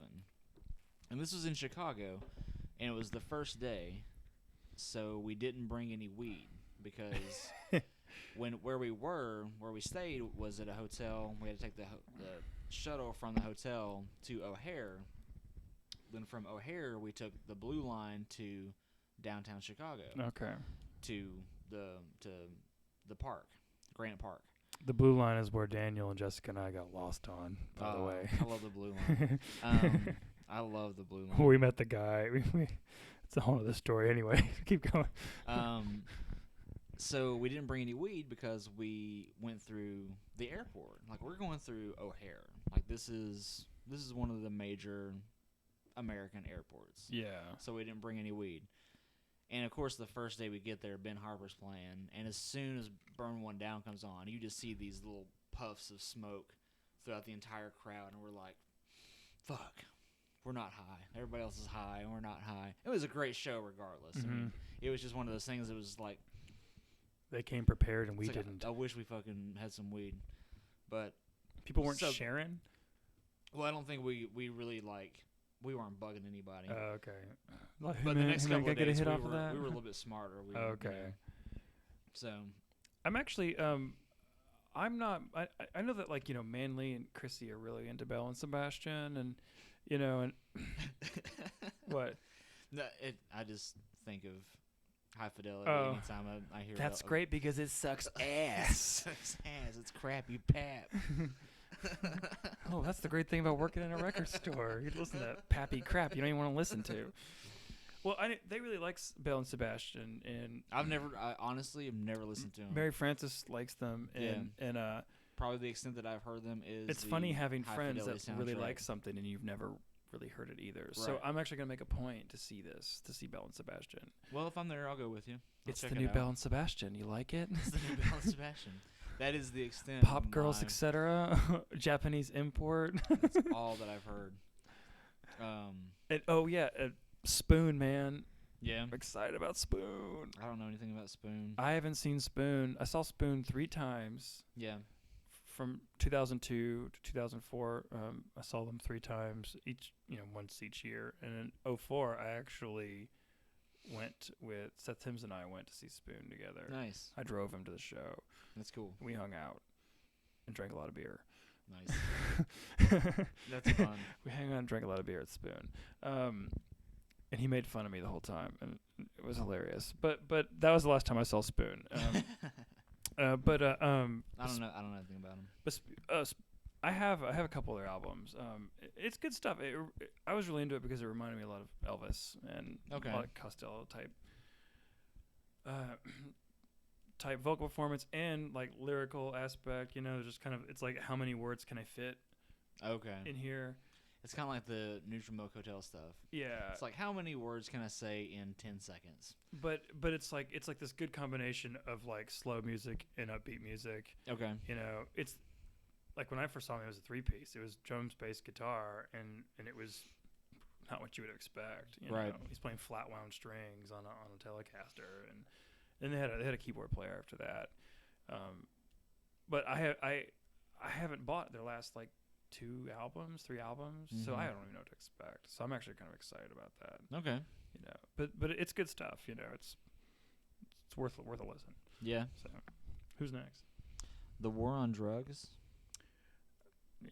and this was in Chicago, and it was the first day, so we didn't bring any weed because where we stayed was at a hotel. We had to take the shuttle from the hotel to O'Hare. Then from O'Hare, we took the Blue Line to downtown Chicago. Okay. To the park, Granite Park. The Blue Line is where Daniel and Jessica and I got lost on, by the way. I love the Blue Line. I love the Blue Line. We met the guy. It's a whole other story anyway. Keep going. So we didn't bring any weed because we went through the airport. Like, we're going through O'Hare. Like, this is one of the major American airports. Yeah. So we didn't bring any weed. And, of course, the first day we get there, Ben Harper's playing. And as soon as Burn One Down comes on, you just see these little puffs of smoke throughout the entire crowd. And we're like, fuck, we're not high. Everybody else is high, and we're not high. It was a great show regardless. I mean, it was just one of those things that was like, they came prepared and we didn't. I wish we fucking had some weed. But people weren't sharing? Well, I don't think we really, we weren't bugging anybody. Oh, okay. But the next couple of days, we were a little bit smarter. Okay. So. I'm actually, I'm not, I know that, like, you know, Manly and Chrissy are really into Belle and Sebastian and, you know, and. What? No, I just think of High Fidelity anytime I hear that's great because it sucks ass. It sucks ass. It's crappy pap. Oh, that's the great thing about working in a record store. You listen to that pappy crap you don't even want to listen to. Well, they really like Belle and Sebastian, and I honestly have never listened to them. Mary Frances likes them, and probably the extent that I've heard them is. It's funny having High friends that soundtrack. really like something and you've never really heard it either. Right. So I'm actually gonna make a point to see Belle and Sebastian. Well, if I'm there, I'll go with you. It's the new Belle and Sebastian. You like it? It's the new Belle and Sebastian. That is the extent. Pop girls, etc. Japanese import. That's all that I've heard. Spoon, man. Yeah. I'm excited about Spoon. I don't know anything about Spoon. I haven't seen Spoon. I saw Spoon 3 times. Yeah. From 2002 to 2004, I saw them 3 times, once each year. And in 2004, I actually went with Seth Timms and I went to see Spoon together. Nice. I drove him to the show. That's cool. We hung out and drank a lot of beer. Nice. That's fun. We hung out and drank a lot of beer at Spoon. And he made fun of me the whole time, and it was hilarious. But that was the last time I saw Spoon. I don't know anything about him. But I have a couple other albums. It's good stuff. I was really into it because it reminded me a lot of Elvis and a lot of Costello type vocal performance and like lyrical aspect. You know, just kind of it's like how many words can I fit? In here. It's kind of like the Neutral Milk Hotel stuff. Yeah. It's like, how many words can I say in 10 seconds? But it's like this good combination of like slow music and upbeat music. Okay. You know, it's like when I first saw him, it was a 3-piece. It was drums, bass, guitar, and it was not what you would expect. You know? He's playing flat wound strings on a Telecaster, and they had a keyboard player after that. But I haven't bought their last like 3 albums, so I don't even know what to expect. So I'm actually kind of excited about that. Okay. You know, but it's good stuff. You know, it's worth a listen. Yeah. So, who's next? The War on Drugs.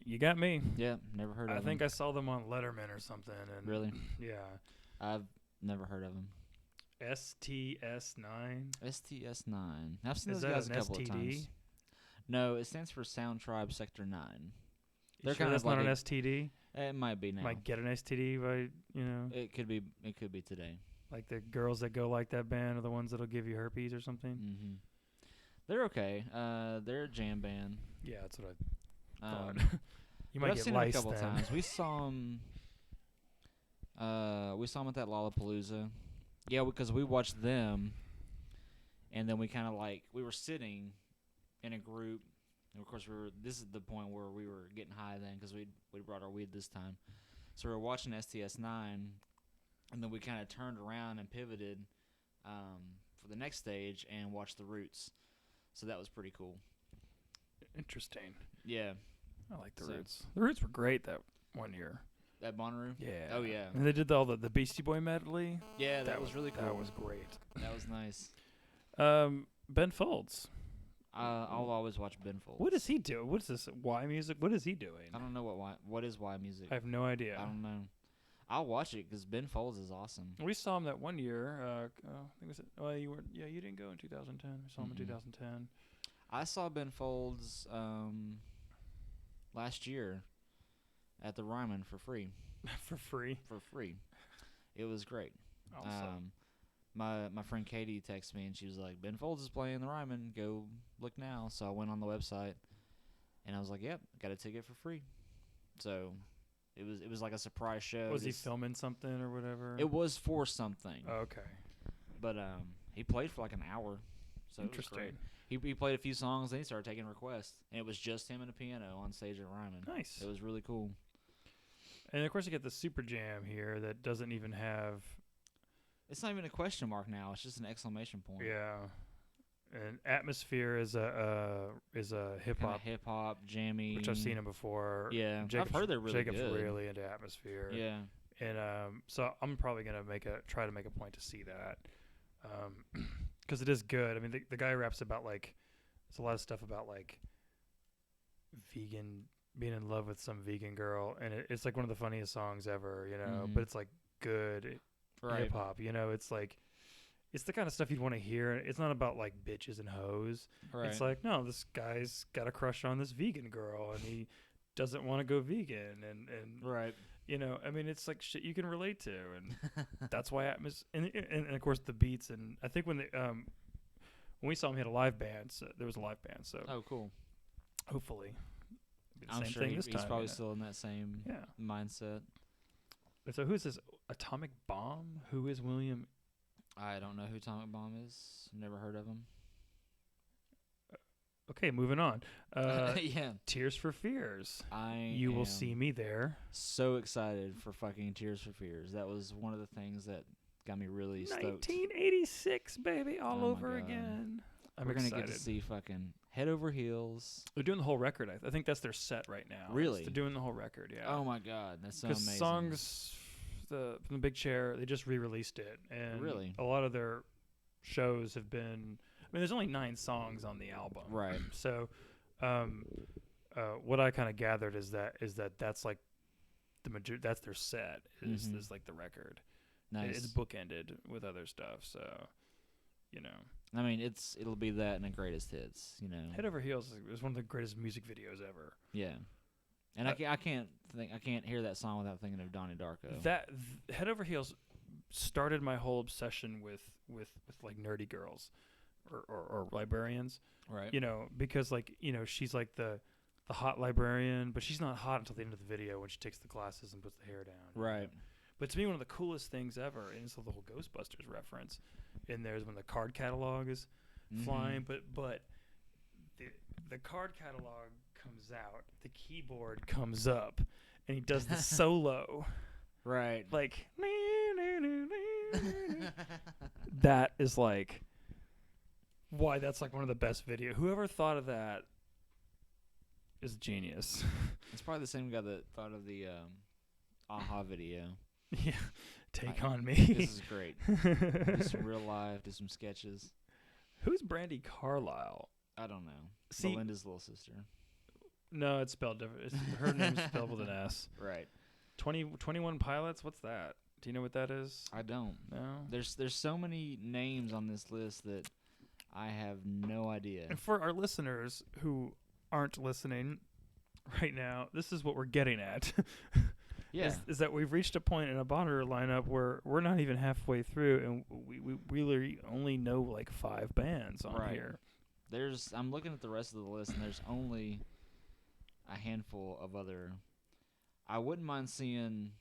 You got me. Yeah, never heard of them. I think I saw them on Letterman or something. And really? Yeah. I've never heard of them. STS9. STS9. I've seen those guys a couple of times. No, it stands for Sound Tribe Sector 9. They're kind of like not an STD. It might be now. Might get an STD by It could be today. Like the girls that go like that band are the ones that'll give you herpes or something. Mm-hmm. They're okay. They're a jam band. Yeah, that's what I thought. You might get seen lice them a couple then. times. We saw them. we saw them at that Lollapalooza. Yeah, because we watched them, and then we kind of we were sitting in a group, and of course this is the point where we were getting high then because we brought our weed this time. So we were watching STS9, and then we kind of turned around and pivoted for the next stage and watched the Roots. So that was pretty cool. Interesting. Yeah. I like the Roots. The Roots were great that one year. At Bonnaroo? Yeah. Oh, yeah. And they did all the Beastie Boy medley. Yeah, that was really cool. That was great. That was nice. Ben Folds. I'll always watch Ben Folds. What does he do? What is this? Y music? What is he doing? I don't know what is Y music. I have no idea. I don't know. I'll watch it because Ben Folds is awesome. We saw him that one year. I think it was. Well, you were. Yeah, you didn't go in 2010. We saw him in 2010. I saw Ben Folds last year at the Ryman for free. For free. For free. It was great. Awesome. My friend Katie texted me and she was like, Ben Folds is playing the Ryman. Go look now. So I went on the website and I was like, yep, got a ticket for free. So it was like a surprise show. Was he filming something or whatever? It was for something. Oh, okay. But he played for like an hour. So interesting. It was great. He played a few songs, then he started taking requests. And it was just him and a piano on stage at Ryman. Nice. It was really cool. And, of course, you get the Super Jam here that doesn't even have... It's not even a question mark now. It's just an exclamation point. Yeah. And Atmosphere is a hip-hop, jammy. which I've seen him before. Yeah, I've heard they're really Jacob's good. really into Atmosphere. Yeah. And so I'm probably going to try to make a point to see that. Because it is good. I mean, the guy raps about, like, there's a lot of stuff about, like, vegan, being in love with some vegan girl. And it's, like, one of the funniest songs ever, you know. Mm-hmm. But it's, like, good hip-hop, you know. It's, like, it's the kind of stuff you'd want to hear. It's not about, like, bitches and hoes. Right. It's like, no, this guy's got a crush on this vegan girl, and he doesn't want to go vegan. And right. You know, I mean, it's like shit you can relate to, and that's why and of course the beats. And I think when we saw him, he had a live band. So there was a live band. So cool. Hopefully, it'll be the I'm same sure thing this time, he's probably still in that same mindset. So who's this Atomic Bomb? Who is William? I don't know who Atomic Bomb is. Never heard of him. Okay, moving on. Yeah. Tears for Fears. You will see me there. So excited for fucking Tears for Fears. That was one of the things that got me really stoked. 1986, baby, all over again. We're going to get to see fucking Head Over Heels. They're doing the whole record. I think that's their set right now. Really? They're doing the whole record, yeah. Oh, my God. That's so amazing. Because songs from the Big Chair, they just re-released it. And really? A lot of their shows have been... I mean, there's only 9 songs on the album. Right. So what I kind of gathered is that that's like that's their set is like the record. Nice. It's bookended with other stuff, so you know. I mean, it'll be that and the greatest hits, you know. Head Over Heels is one of the greatest music videos ever. Yeah. And I can't hear that song without thinking of Donnie Darko. Head Over Heels started my whole obsession with like nerdy girls. Or librarians, right? You know, because like you know she's like the hot librarian, but she's not hot until the end of the video when she takes the glasses and puts the hair down. Right. Know? But to me, one of the coolest things ever, and it's the whole Ghostbusters reference in there is when the card catalog is flying, but the card catalog comes out, the keyboard comes up, and he does the solo. Right. Like that is like. Why that's like one of the best videos. Whoever thought of that is genius. It's probably the same guy that thought of the Aha video. Yeah, take on me. This is great. Do some real life, do some sketches. Who's Brandy Carlisle? I don't know. See, Belinda's little sister. No, it's spelled different. Her name's spelled with an S. Right. 21 Pilots. What's that? Do you know what that is? I don't. No. There's so many names on this list that. I have no idea. And for our listeners who aren't listening right now, this is what we're getting at. Yeah. Is that we've reached a point in a Bonnaroo lineup where we're not even halfway through, and we really only know like 5 bands on here. I'm looking at the rest of the list, and there's only a handful of other. I wouldn't mind seeing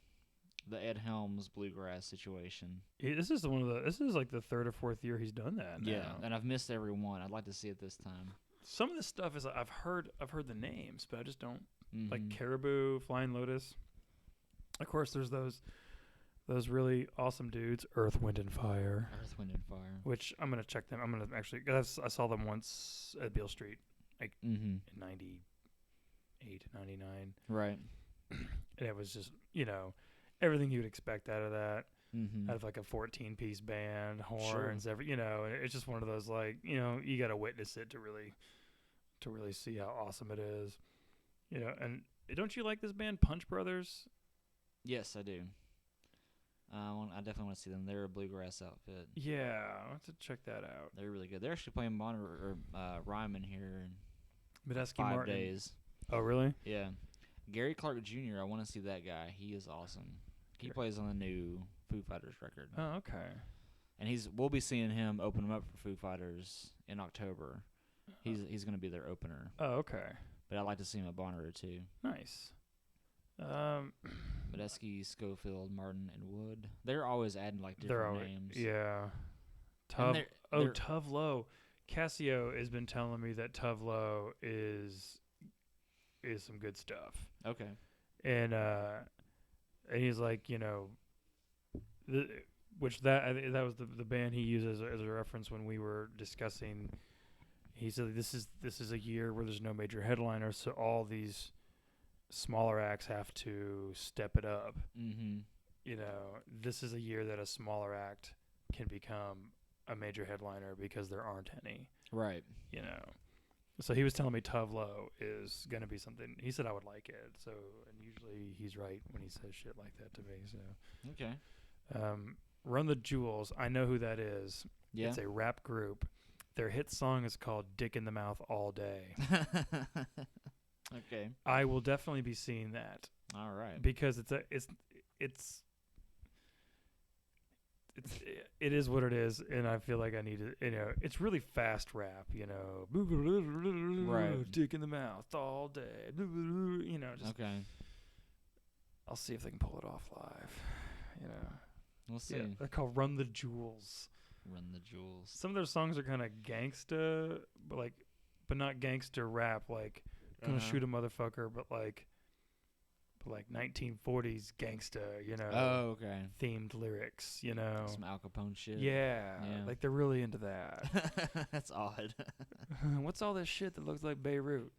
the Ed Helms bluegrass situation. This is one of the. This is like the third or fourth year he's done that. Yeah, now. and I've missed every one. I'd like to see it this time. Some of this stuff is I've heard the names, but I just don't like Mm-hmm. Caribou, Flying Lotus. Of course, there's those really awesome dudes, Earth, Wind, and Fire. Earth, Wind, and Fire. Which I'm gonna check them. I'm gonna actually. Cause I saw them once at Beale Street, like Mm-hmm. in '98, '99, Right. and it was just everything you would expect out of that. Mm-hmm. Out of like a 14-piece band, horns, and it's just one of those like you got to witness it to really see how awesome it is. And don't you like this band Punch Brothers? Yes, I do. I definitely want to see them. They're a bluegrass outfit. Yeah, I'll have to check that out. They're really good. They're actually playing Bonnaroo or Ryman here in Medeski 5 Martin. days. Oh, really? Yeah. Gary Clark Jr., I want to see that guy. He is awesome. He plays on the new Foo Fighters record. Oh, okay. And we'll be seeing him open them up for Foo Fighters in October. He's going to be their opener. Oh, okay. But I'd like to see him at Bonnaroo too. Nice. Medeski, Schofield, Martin, and Wood. They're always adding like different names. Yeah. And Tove Lo. Cassio has been telling me that Tove Lo is some good stuff. Okay. And he's like, which I think that was the band he used as a reference when we were discussing. He said this is a year where there's no major headliners, so all these smaller acts have to step it up. Mm-hmm. This is a year that a smaller act can become a major headliner because there aren't any. Right. So he was telling me Tove Lo is going to be something. He said I would like it. So, and usually he's right when he says shit like that to me. So, okay. Run the Jewels. I know who that is. Yeah. It's a rap group. Their hit song is called "Dick in the Mouth All Day." Okay. I will definitely be seeing that. All right. Because it is what it is, and I feel like I need to. It's really fast rap. Right. Dick in the mouth all day. Just Okay. I'll see if they can pull it off live. We'll see. Yeah, they're called Run the Jewels. Run the Jewels. Some of their songs are kind of gangsta, but not gangster rap. Like gonna shoot a motherfucker, but like 1940s gangsta. Oh, okay. Themed lyrics. Some Al Capone shit. Yeah, like they're really into that. That's odd. What's all this shit that looks like Beirut?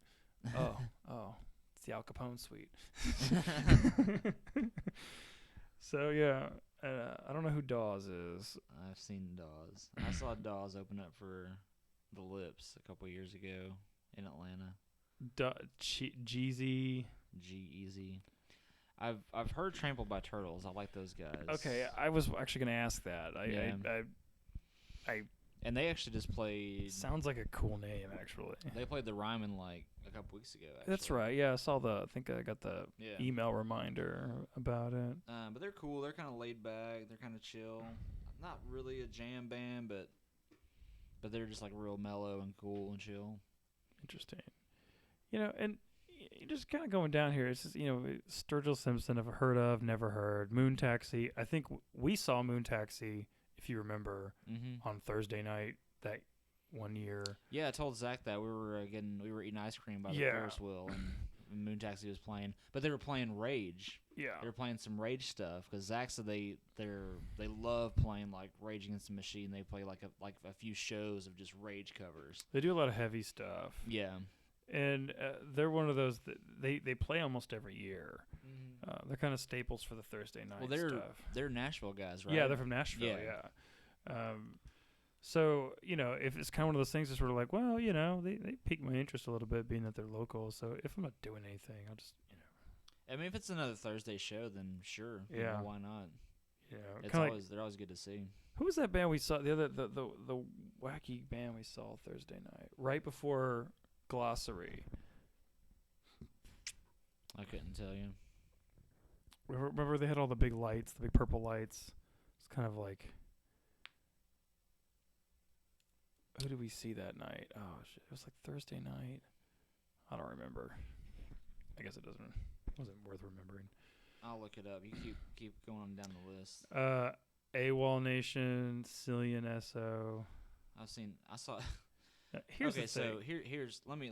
Oh, it's the Al Capone suite. So yeah, I don't know who Dawes is. I've seen Dawes. I saw Dawes open up for the Lips a couple years ago in Atlanta. Jeezy. G-Eazy. I've heard Trampled by Turtles. I like those guys. Okay, I was actually gonna ask that. And they actually just played. Sounds like a cool name, actually. They played the Ryman like a couple weeks ago. Actually. That's right. Yeah, I think I got the email reminder about it. But they're cool. They're kind of laid back. They're kind of chill. Not really a jam band, but they're just like real mellow and cool and chill. Interesting. And just kind of going down here, it's just, Sturgill Simpson I've heard of, never heard. Moon Taxi. I think we saw Moon Taxi, if you remember, on Thursday night that one year. Yeah, I told Zach that we were eating ice cream by the Ferris wheel, and Moon Taxi was playing, but they were playing Rage. Yeah, they were playing some Rage stuff because Zach said they love playing like Rage Against the Machine. They play like a few shows of just Rage covers. They do a lot of heavy stuff. Yeah. And they're one of those that they play almost every year. They're kind of staples for the Thursday night stuff. They're Nashville guys, right? Yeah, they're from Nashville, yeah. So, if it's kind of one of those things that's sort of like, well, they pique my interest a little bit being that they're local. So if I'm not doing anything, I'll just, I mean, if it's another Thursday show, then sure. Yeah. Why not? Yeah. They're always good to see. Who was that band we saw, the wacky band we saw Thursday night, right before Glossary? I couldn't tell you. Remember they had all the big lights, the big purple lights. It's kind of like, who did we see that night? Oh shit, it was like Thursday night. I don't remember. I guess it wasn't worth remembering. I'll look it up. You keep going down the list. AWOL Nation, Cillian SO. I saw. Here's okay, the thing. so here's let me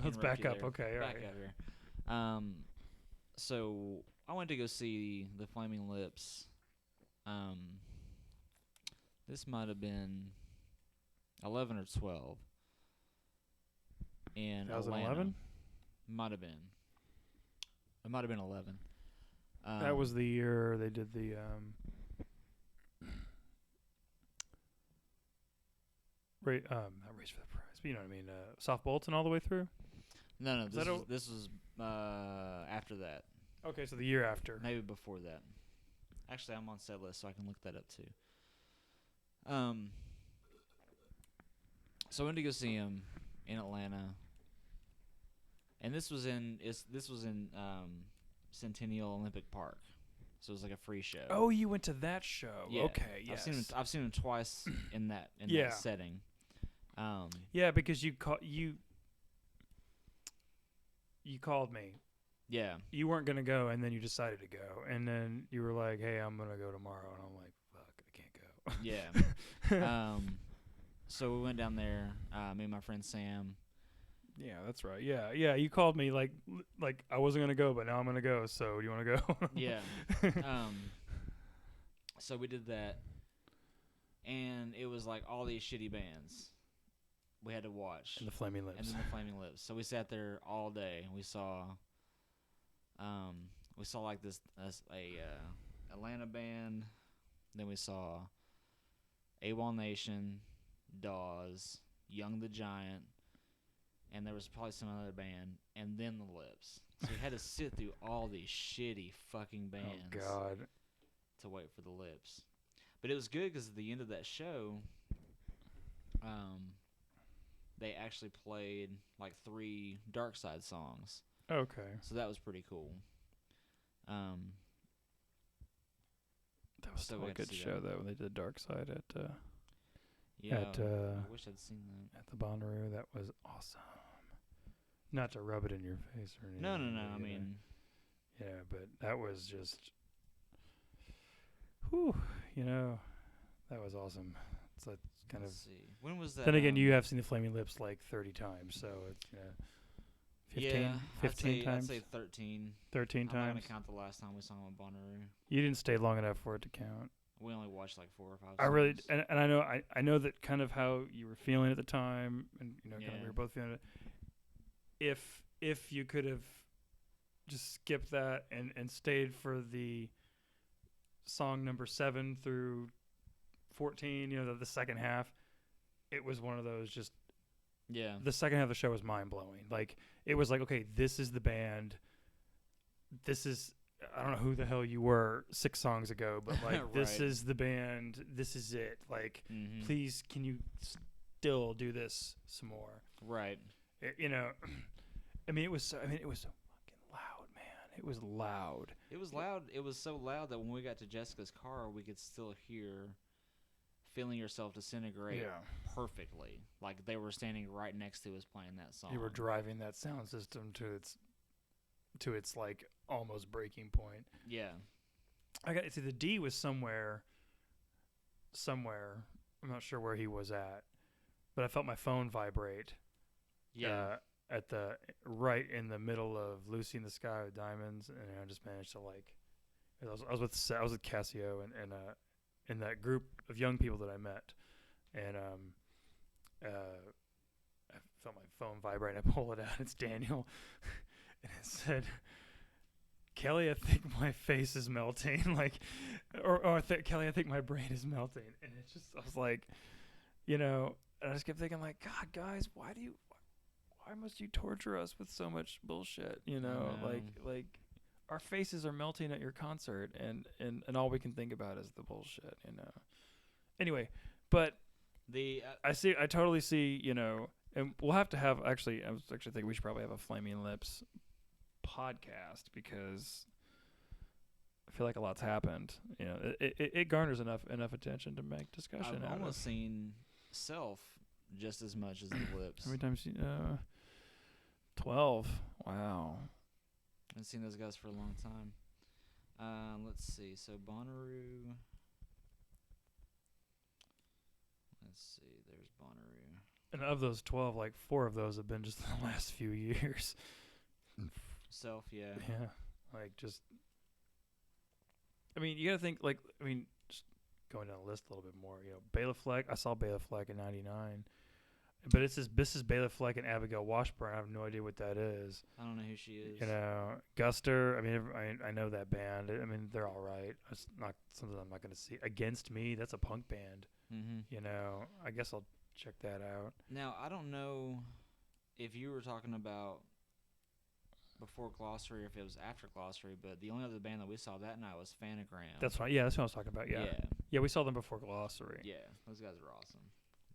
let's back up. Okay, back up here. So I went to go see the Flaming Lips. This might have been 11 or 12 in 2011. Might have been. It might have been 11. That was the year they did the not Race for the Prize, but you know what I mean. Soft Bolton all the way through. No, this was after that. Okay, so the year after. Maybe before that. Actually, I'm on set list, so I can look that up too. So I went to go see him in Atlanta, and this was in Centennial Olympic Park, so it was like a free show. Oh, you went to that show? Yeah. Okay, yes. I've seen him twice in that setting. Yeah, because you called me. Yeah. You weren't gonna go, and then you decided to go, and then you were like, "Hey, I'm gonna go tomorrow," and I'm like, "Fuck, I can't go." Yeah. So we went down there. Me and my friend Sam. Yeah, that's right. Yeah. You called me like I wasn't gonna go, but now I'm gonna go. So do you want to go? Yeah. So we did that, and it was like all these shitty bands we had to watch. And the Flaming Lips. And then the Flaming Lips. So we sat there all day. We saw like this Atlanta band. Then we saw AWOL Nation, Dawes, Young the Giant, and there was probably some other band, and then the Lips. So we had to sit through all these shitty fucking bands. Oh God. To wait for the Lips. But it was good because at the end of that show, they actually played like 3 Dark Side songs. Okay. So that was pretty cool. That was still a good show though when they did Dark Side at I wish I'd seen that at the Bonnaroo. That was awesome. Not to rub it in your face or anything. No. I mean, yeah, but that was just, whew. That was awesome. It's like kind let's see. When was that? Then again, you have seen the Flaming Lips like 30 times, so it's 15 times. I'd say 13. 13 I'm times. not gonna count the last time we saw him at Bonnaroo. You didn't stay long enough for it to count. We only watched like 4 or 5. I really, and I know that kind of how you were feeling at the time, and kind of we were both feeling it. If you could have just skipped that and stayed for the song number 7 through 14, the second half, it was one of those just. Yeah. The second half of the show was mind blowing. Like it was like, okay, this is the band. This is. I don't know who the hell you were 6 songs ago, but like right. This is the band. This is it. Like, please, can you still do this some more? Right. I mean, it was so fucking loud, man. It was loud. It was loud. It was so loud that when we got to Jessica's car, we could still hear "Feeling Yourself Disintegrate" perfectly. Like they were standing right next to us playing that song. You were driving that sound system to its like almost breaking point. Yeah. The D was somewhere. I'm not sure where he was at, but I felt my phone vibrate. Yeah. At the right in the middle of "Lucy in the Sky with Diamonds," and I just managed to like. I was with Cassio and that group of young people that I met, and I felt my phone vibrate. And I pull it out. It's Daniel, and it said, "Kelly, I think my face is melting." Like, Kelly, I think my brain is melting. And it's just, I was like, and I just kept thinking, like, God, guys, why must you torture us with so much bullshit? Like our faces are melting at your concert, and all we can think about is the bullshit. Anyway, but I totally see, and we'll have to have I was actually thinking we should probably have a Flaming Lips podcast because I feel like a lot's happened. It garners enough attention to make discussion. I've almost seen Self just as much as the Lips. How many times? 12. Wow. I've seen those guys for a long time. Let's see. So Bonnaroo. Let's see. There's Bonnaroo. And of those 12, like 4 of those have been just in the last few years. Self, yeah. Yeah, like just. I mean, you gotta think like just going down the list a little bit more. Bela Fleck. I saw Bela Fleck in '99, but this is Bela Fleck and Abigail Washburn. I have no idea what that is. I don't know who she is. Guster. I mean, I know that band. I mean, they're all right. It's not something I'm not gonna see. Against Me. That's a punk band. Mm-hmm. I guess I'll check that out. Now I don't know if you were talking about before Glossary or if it was after Glossary, but the only other band that we saw that night was Phanogram. That's right. Yeah, that's what I was talking about. Yeah, we saw them before Glossary. Yeah, those guys were awesome.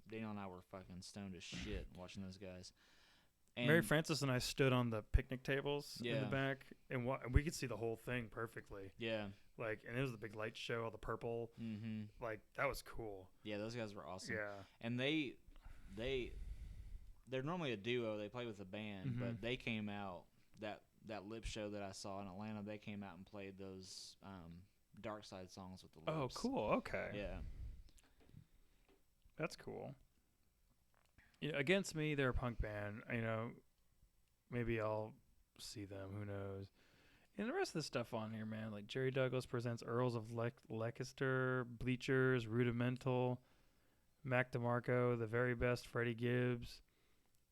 Daniel and I were fucking stoned as shit watching those guys. And Mary Frances and I stood on the picnic tables in the back, and we could see the whole thing perfectly. Yeah. And it was the big light show, all the purple. Mm-hmm. That was cool. Yeah, those guys were awesome. Yeah. And they're normally a duo. They play with a band, but they came out that lip show that I saw in Atlanta. They came out and played those Dark Side songs with the lips. Oh, cool. Okay. Yeah. That's cool. Against Me, they're a punk band. Maybe I'll see them. Who knows? And the rest of the stuff on here, man, like Jerry Douglas presents Earls of Leicester, Bleachers, Rudimental, Mac DeMarco, The Very Best, Freddie Gibbs,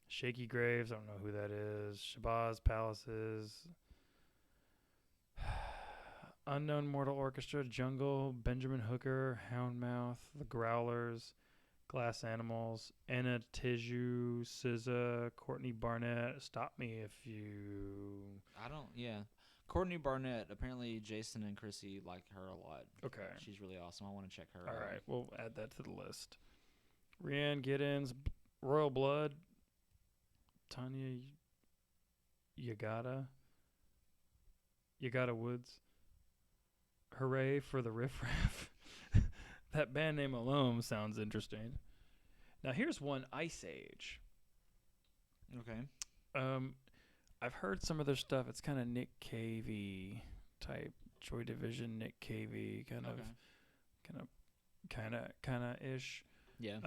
Shaky Graves, I don't know who that is, Shabazz Palaces, Unknown Mortal Orchestra, Jungle, Benjamin Hooker, Houndmouth, The Growlers, Glass Animals, Anna Tiju, SZA, Courtney Barnett. Stop me if you... Yeah. Courtney Barnett, apparently Jason and Chrissy like her a lot. Okay. She's really awesome. I want to check her out. All right, we'll add that to the list. Rhiannon Giddens, Royal Blood, Tanya Yagata Woods. Hooray for the Riff Raff. That band name alone sounds interesting. Now here's one, Ice Age. Okay. I've heard some of their stuff. It's kind of Nick Cave-y type, Joy Division, Nick Cave-y kind of ish. Yeah.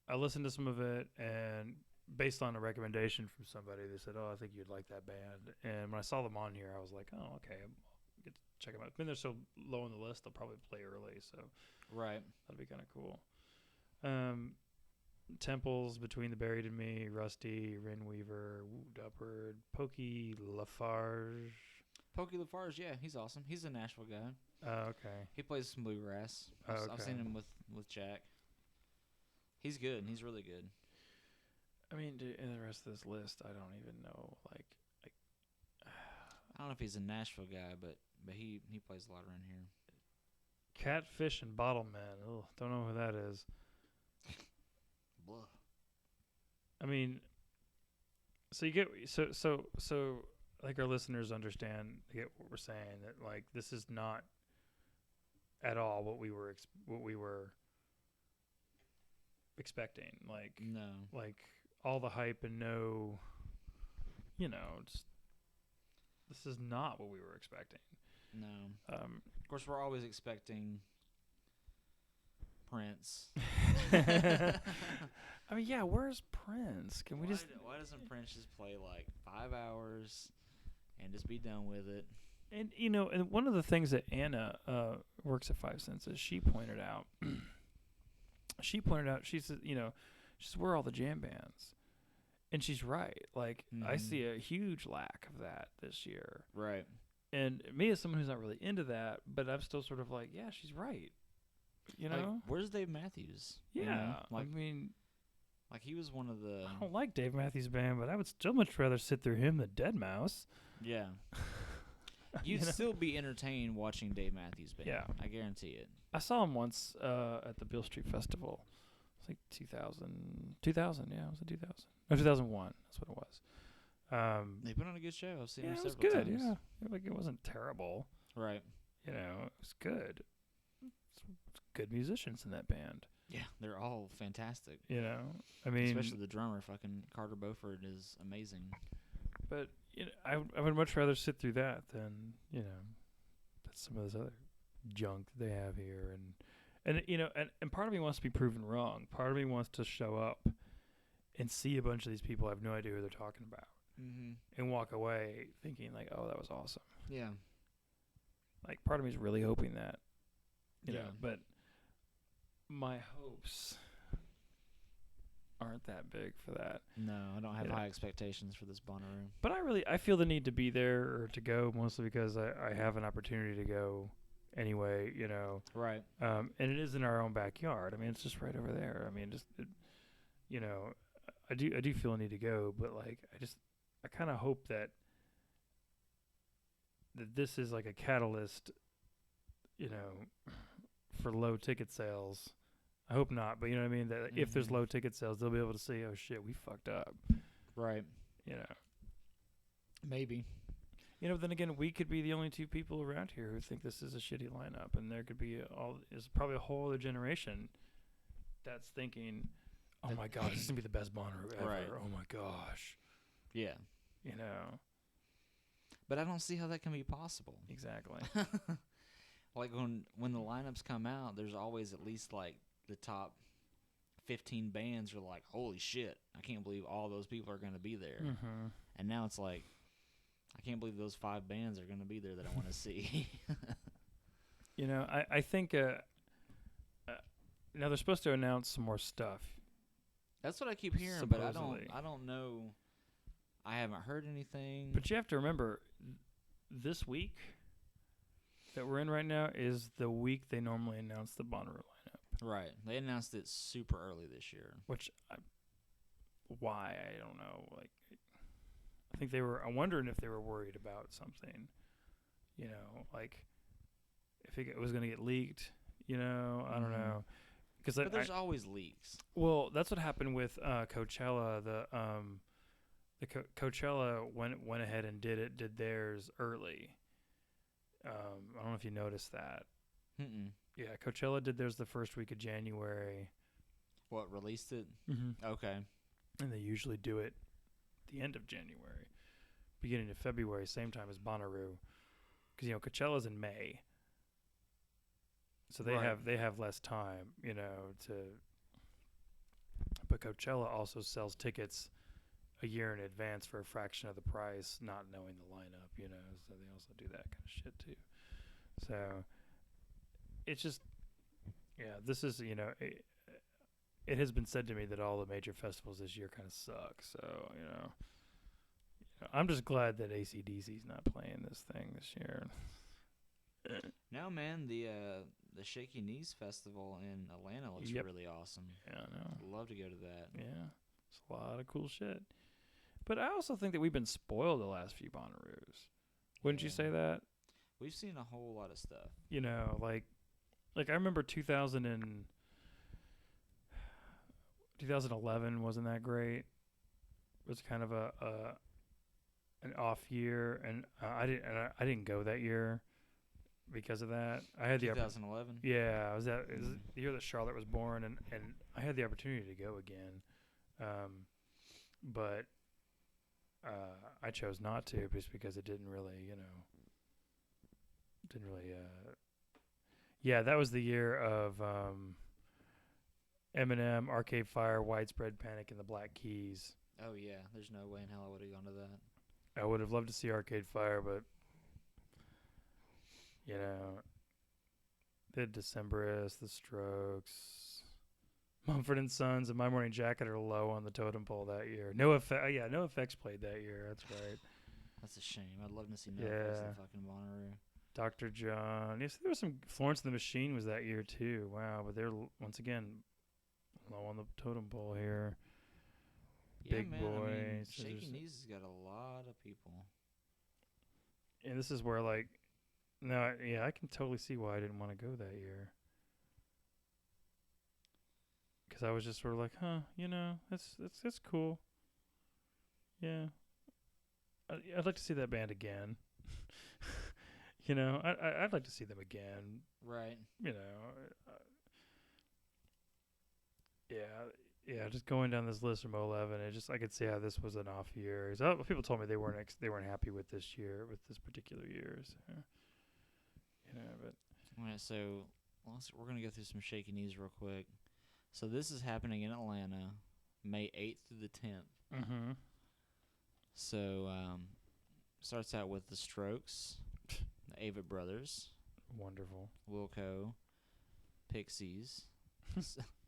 I listened to some of it, and based on a recommendation from somebody, they said, "Oh, I think you'd like that band." And when I saw them on here, I was like, "Oh, okay, I'll get to check them out." I mean, they're so low on the list, they'll probably play early, so right, that'd be kind of cool. Temples, Between the Buried and Me, Rusty, Rin Weaver, Woot Upward, Pokey Lafarge. Pokey Lafarge, yeah, he's awesome. He's a Nashville guy. Oh, okay. He plays some bluegrass. I've seen him with Jack. He's good. He's really good. I mean, in the rest of this list, I don't even know. I don't know if he's a Nashville guy, but he plays a lot around here. Catfish and Bottlemen. Ugh, don't know who that is. Blah. I mean, so you get so like our listeners understand, get what we're saying, that like this is not at all what we were expecting. Like no, like all the hype and no, just this is not what we were expecting. No. Of course, we're always expecting Prince. I mean, yeah, where's Prince? Can we why doesn't Prince just play like 5 hours and just be done with it? And and one of the things that Anna works at 5 Senses, she pointed out, she said, she's where are all the jam bands, and she's right. Like I see a huge lack of that this year. Right. And me as someone who's not really into that, but I'm still sort of like, yeah, she's right. Like, where's Dave Matthews? Yeah, like, I mean, like he was one of the. I don't like Dave Matthews Band, but I would still much rather sit through him than Deadmau5. Yeah. You'd still be entertained watching Dave Matthews Band. Yeah, I guarantee it. I saw him once at the Beale Street Festival. It's like 2000. Yeah, it was in 2000. No, 2001. That's what it was. They put on a good show. I've seen him it was several good. times. Yeah, like it wasn't terrible. Right. It was good. It's good musicians in that band. Yeah, they're all fantastic. I mean, especially the drummer, fucking Carter Beauford, is amazing. But I would much rather sit through that than some of this other junk that they have here, and and part of me wants to be proven wrong. Part of me wants to show up and see a bunch of these people I have no idea who they're talking about, and walk away thinking like, oh, that was awesome. Yeah. Like, part of me is really hoping that, you know, but my hopes aren't that big for that. No, I don't have high expectations for this Bonnaroo. But I feel the need to be there or to go, mostly because I have an opportunity to go anyway, you know. Right. And it is in our own backyard. I mean, it's just right over there. I mean, you know, I do feel a need to go, but like I kind of hope that this is like a catalyst, you know, for low ticket sales. I hope not, but you know what I mean? That if there's low ticket sales, they'll be able to say, oh shit, we fucked up. Right. You know. Maybe. You know, then again, we could be the only two people around here who think this is a shitty lineup, and there could be probably a whole other generation that's thinking, oh my god, this is gonna be the best Bonnaroo ever. Right. Oh my gosh. Yeah. You know. But I don't see how that can be possible. Exactly. Like when the lineups come out, there's always at least like the top 15 bands are like, holy shit, I can't believe all those people are going to be there. Mm-hmm. And now it's like, I can't believe those 5 bands are going to be there that I want to see. You know, I think now they're supposed to announce some more stuff. That's what I keep hearing, supposedly. But I don't know. I haven't heard anything. But you have to remember, this week that we're in right now is the week they normally announce the Bonnaroo lineup. Right. They announced it super early this year. Which, why? I don't know. Like, I think I'm wondering if they were worried about something. You know, like, if it was going to get leaked, you know, I don't know. But there's always leaks. Well, that's what happened with Coachella. Coachella went ahead and did theirs early. I don't know if you noticed that. Mm-mm. Yeah, Coachella did theirs the first week of January. What, released it? Mm-hmm. Okay. And they usually do it the end of January, beginning of February, same time as Bonnaroo, because you know Coachella's in May, so they have less time, you know, to. But Coachella also sells tickets a year in advance for a fraction of the price, not knowing the lineup, you know, so they also do that kind of shit too. So it's just, yeah, this is, you know, it has been said to me that all the major festivals this year kind of suck. So, you know, I'm just glad that AC/DC's not playing this thing this year. No, man, the Shaky Knees Festival in Atlanta looks really awesome. Yeah, I know. I'd love to go to that. Yeah, it's a lot of cool shit. But I also think that we've been spoiled the last few Bonnaroos. Wouldn't you say that? We've seen a whole lot of stuff. You know, like I remember 2011 wasn't that great. It was kind of an off year, and I didn't go that year because of that. I had 2011. Yeah, it was the year that Charlotte was born, and I had the opportunity to go again, but I chose not to just because it didn't really, you know, Yeah, that was the year of Eminem, Arcade Fire, Widespread Panic, and the Black Keys. Oh yeah, there's no way in hell I would have gone to that. I would have loved to see Arcade Fire, but you know, the Decemberists, the Strokes, Mumford and Sons, and My Morning Jacket are low on the totem pole that year. No Effects played that year. That's right. That's a shame. I'd love to see No Effects in fucking Bonnaroo. Dr. John. Yes, there was some. Florence and the Machine was that year too. Wow, but they're once again low on the totem pole here. Yeah, Big man, Boy. I mean, So Shaky Knees has got a lot of people. And this is where like, no, yeah, I can totally see why I didn't want to go that year. Because I was just sort of like, you know, that's cool. Yeah, I'd like to see that band again. You know, I'd like to see them again. Right. You know, yeah. Just going down this list from 2011, I could see how this was an off year. So people told me they weren't happy with this year, with this particular year. So, you but All right, so we're going to go through some shaky news real quick. So this is happening in Atlanta, May 8th through the 10th. mm-hmm. So starts out with the Strokes, the Avett Brothers, Wonderful. Wilco, Pixies,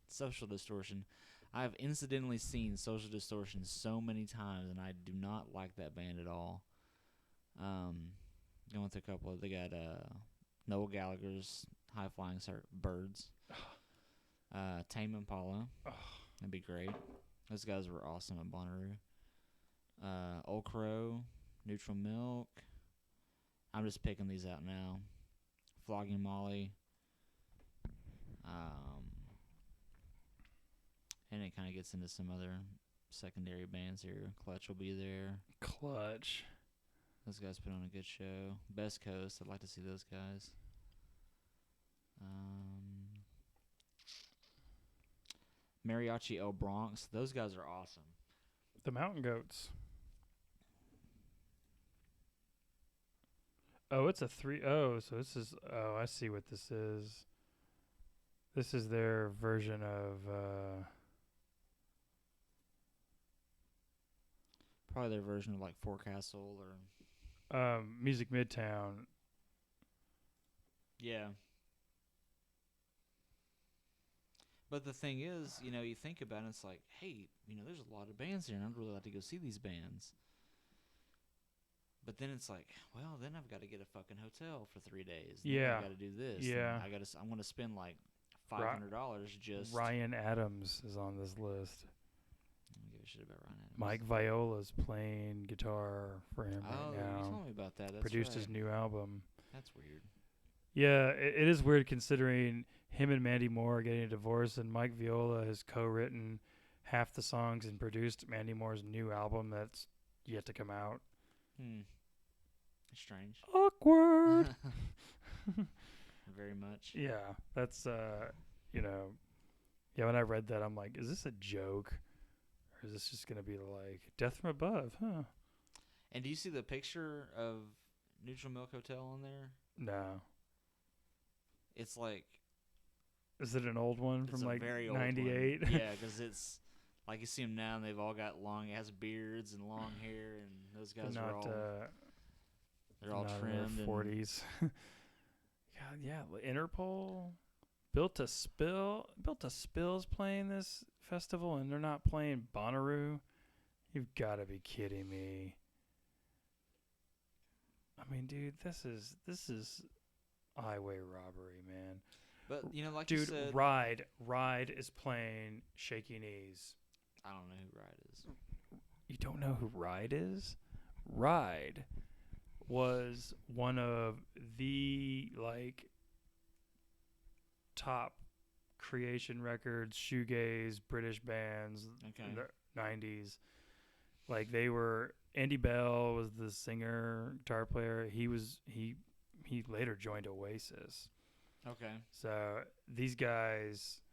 Social Distortion. I have incidentally seen Social Distortion so many times, and I do not like that band at all. Going through a couple of, they got Noel Gallagher's High Flying Birds, Tame Impala, that'd be great. Those guys were awesome at Bonnaroo. Old Crow, Neutral Milk. I'm just picking these out now. Flogging Molly. And it kind of gets into some other secondary bands here. Clutch will be there. Clutch. Those guys put on a good show. Best Coast, I'd like to see those guys. Mariachi El Bronx, those guys are awesome. The Mountain Goats. Oh, it's a 3-0, so this is... Oh, I see what this is. This is their version of... Probably their version of, like, Forecastle or... Music Midtown. Yeah. But the thing is, you know, you think about it, it's like, hey, you know, there's a lot of bands here, and I'd really like to go see these bands. But then it's like, well, then I've got to get a fucking hotel for 3 days. Yeah. I've got to do this. Yeah. I'm going to spend like $500 just. Ryan Adams is on this list. I don't give a shit about Ryan Adams. Mike Viola's playing guitar for him right now. Oh, you told me about that. That's Produced right. his new album. That's weird. Yeah, it is weird considering him and Mandy Moore are getting a divorce, and Mike Viola has co-written half the songs and produced Mandy Moore's new album that's yet to come out. Strange. Awkward. Very much. Yeah, that's you know, yeah. When I read that, I'm like, is this a joke, or is this just gonna be like Death from Above? Huh? And do you see the picture of Neutral Milk Hotel on there? No. It's like. Is it an old one from like very old 98? One. Yeah, because it's like you see them now, and they've all got long ass beards and long hair, and those guys are all. They're all trimmed. In their 40s. God, yeah. Interpol, Built to Spill's playing this festival, and they're not playing Bonnaroo. You've got to be kidding me. I mean, dude, this is highway robbery, man. But you know, like dude, you said, Ride is playing Shaky Knees. I don't know who Ride is. You don't know who Ride is? Ride was one of the like top creation records, shoegaze British bands in the 90s. Like they were. Andy Bell was the singer, guitar player. He later joined Oasis. Okay. So these guys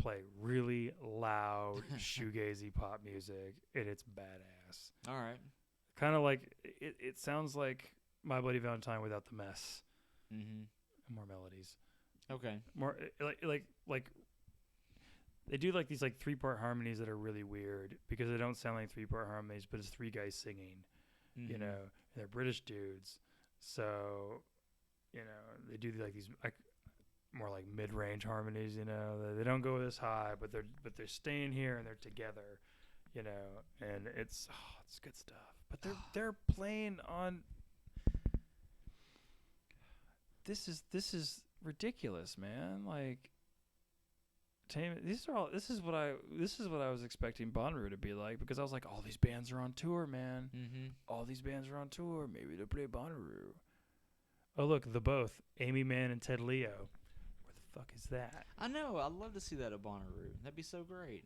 play really loud shoegazy pop music, and it's badass. All right. Kind of like it sounds like My Bloody Valentine without the mess. Mm-hmm. And more melodies. Okay. More like they do like these like 3-part harmonies that are really weird because they don't sound like 3-part harmonies, but it's 3 guys singing. Mm-hmm. You know, and they're British dudes, so you know they do like these like more like mid-range harmonies. You know, they don't go this high, but they're staying here and they're together. You know, and it's good stuff. But they're playing on. This is ridiculous, man. Like, this is what I was expecting Bonnaroo to be like, because I was like, all these bands are on tour, man. Mm-hmm. All these bands are on tour. Maybe they'll play Bonnaroo. Oh look, the both Amy Mann and Ted Leo. Where the fuck is that? I know. I'd love to see that at Bonnaroo. That'd be so great.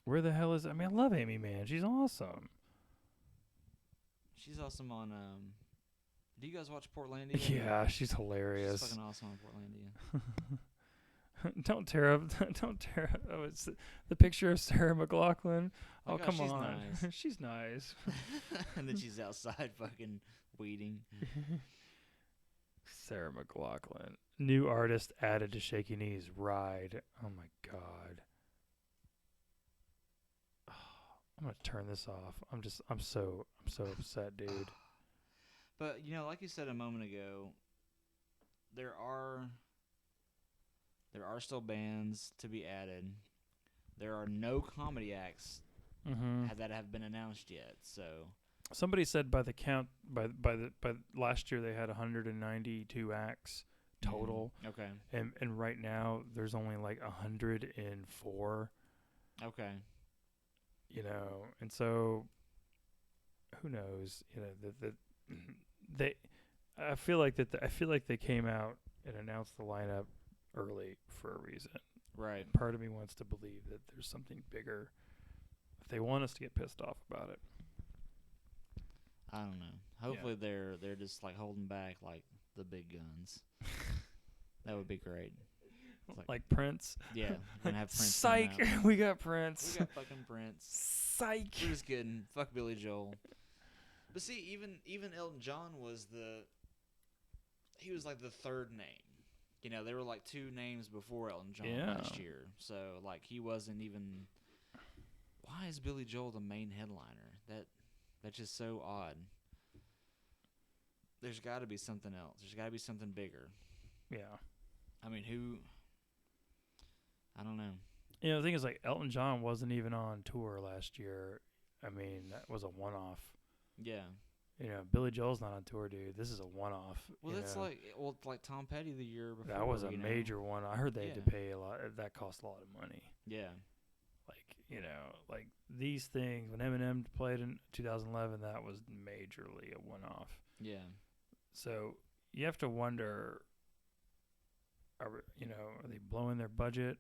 Where the hell is? I mean, I love Amy Mann. She's awesome. She's awesome on. Do you guys watch Portlandia? Yeah, she's hilarious. She's fucking awesome on Portlandia. Don't tear up. Oh, it's the picture of Sarah McLachlan. Oh, gosh, come she's on. Nice. She's nice. And then she's outside fucking weeding. Sarah McLachlan. New artist added to Shaky Knees. Ride. Oh my god. I'm gonna turn this off. I'm so upset, dude. But like you said a moment ago, there are still bands to be added. There are no comedy acts that have been announced yet. So somebody said by the count by last year they had 192 acts total. Okay. And right now there's only like 104. Okay. And so who knows? I feel like they came out and announced the lineup early for a reason. Right. Part of me wants to believe that there's something bigger. If they want us to get pissed off about it, I don't know. Hopefully they're just like holding back like the big guns. That would be great. Like Prince. Yeah, we're gonna have Prince. Psych. We got Prince. We got fucking Prince. Psych. We're just kidding. Fuck Billy Joel. But see, even Elton John was he was like the third name. There were like two names before Elton John last year. So like he wasn't even. Why is Billy Joel the main headliner? That's just so odd. There's got to be something else. There's got to be something bigger. Yeah. I mean, who? I don't know. The thing is, like, Elton John wasn't even on tour last year. I mean, that was a one-off. Yeah. Billy Joel's not on tour, dude. This is a one-off. Well, that's like Tom Petty the year before. That was a major one. I heard they had to pay a lot. That cost a lot of money. Yeah. Like these things, when Eminem played in 2011, that was majorly a one-off. Yeah. So you have to wonder, are they blowing their budget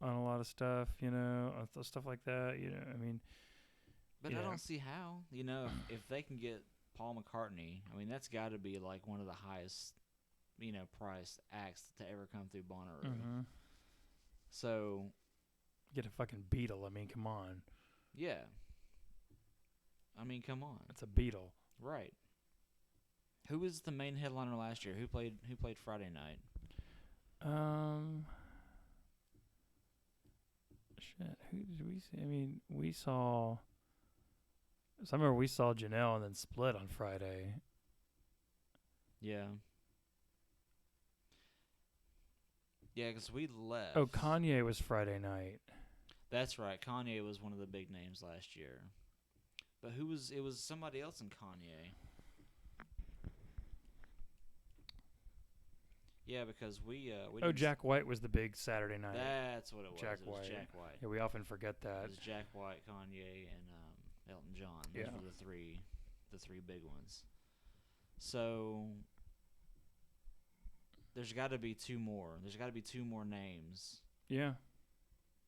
on a lot of stuff, on stuff like that, I mean. But I don't see how, if they can get Paul McCartney, I mean, that's got to be like one of the highest, priced acts to ever come through Bonnaroo. Mm-hmm. So. Get a fucking Beatle. I mean, come on. Yeah. I mean, come on. It's a Beatle. Right. Who was the main headliner last year? Who played Friday night? Shit. Who did we see? I mean, we saw. So I remember we saw Janelle and then Split on Friday. Yeah. Yeah, because we left. Oh, Kanye was Friday night. That's right. Kanye was one of the big names last year. But who was? It was somebody else in Kanye. Yeah, because we Jack White was the big Saturday night. That's what it was. Jack White. Jack White. Yeah, we often forget that. It was Jack White, Kanye, and Elton John. Those were the three big ones. So there's got to be two more. There's got to be two more names. Yeah.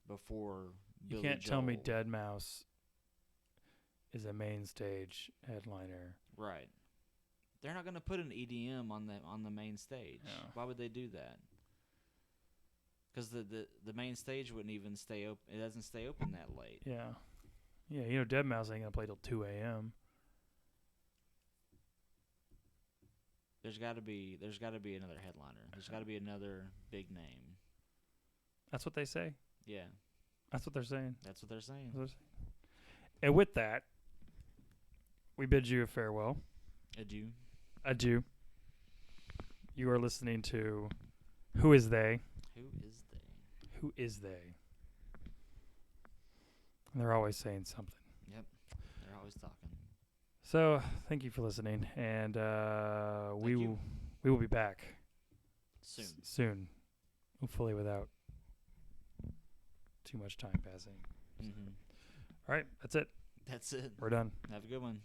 Before you can't tell me Deadmau5 is a main stage headliner. Right. They're not going to put an EDM on the main stage. No. Why would they do that? Because the main stage wouldn't even stay open. It doesn't stay open that late. Yeah. Yeah, Deadmau5 ain't going to play till 2 a.m. There's got to be another headliner. There's got to be another big name. That's what they say. Yeah. That's what they're saying. That's what they're saying. And with that, we bid you a farewell. Adieu. Adieu. You are listening to Who Is They? Who is they? Who is they? And they're always saying something. Yep. They're always talking. So, thank you for listening. And we will be back. Soon. Hopefully without too much time passing. Mm-hmm. All right. That's it. That's it. We're done. Have a good one.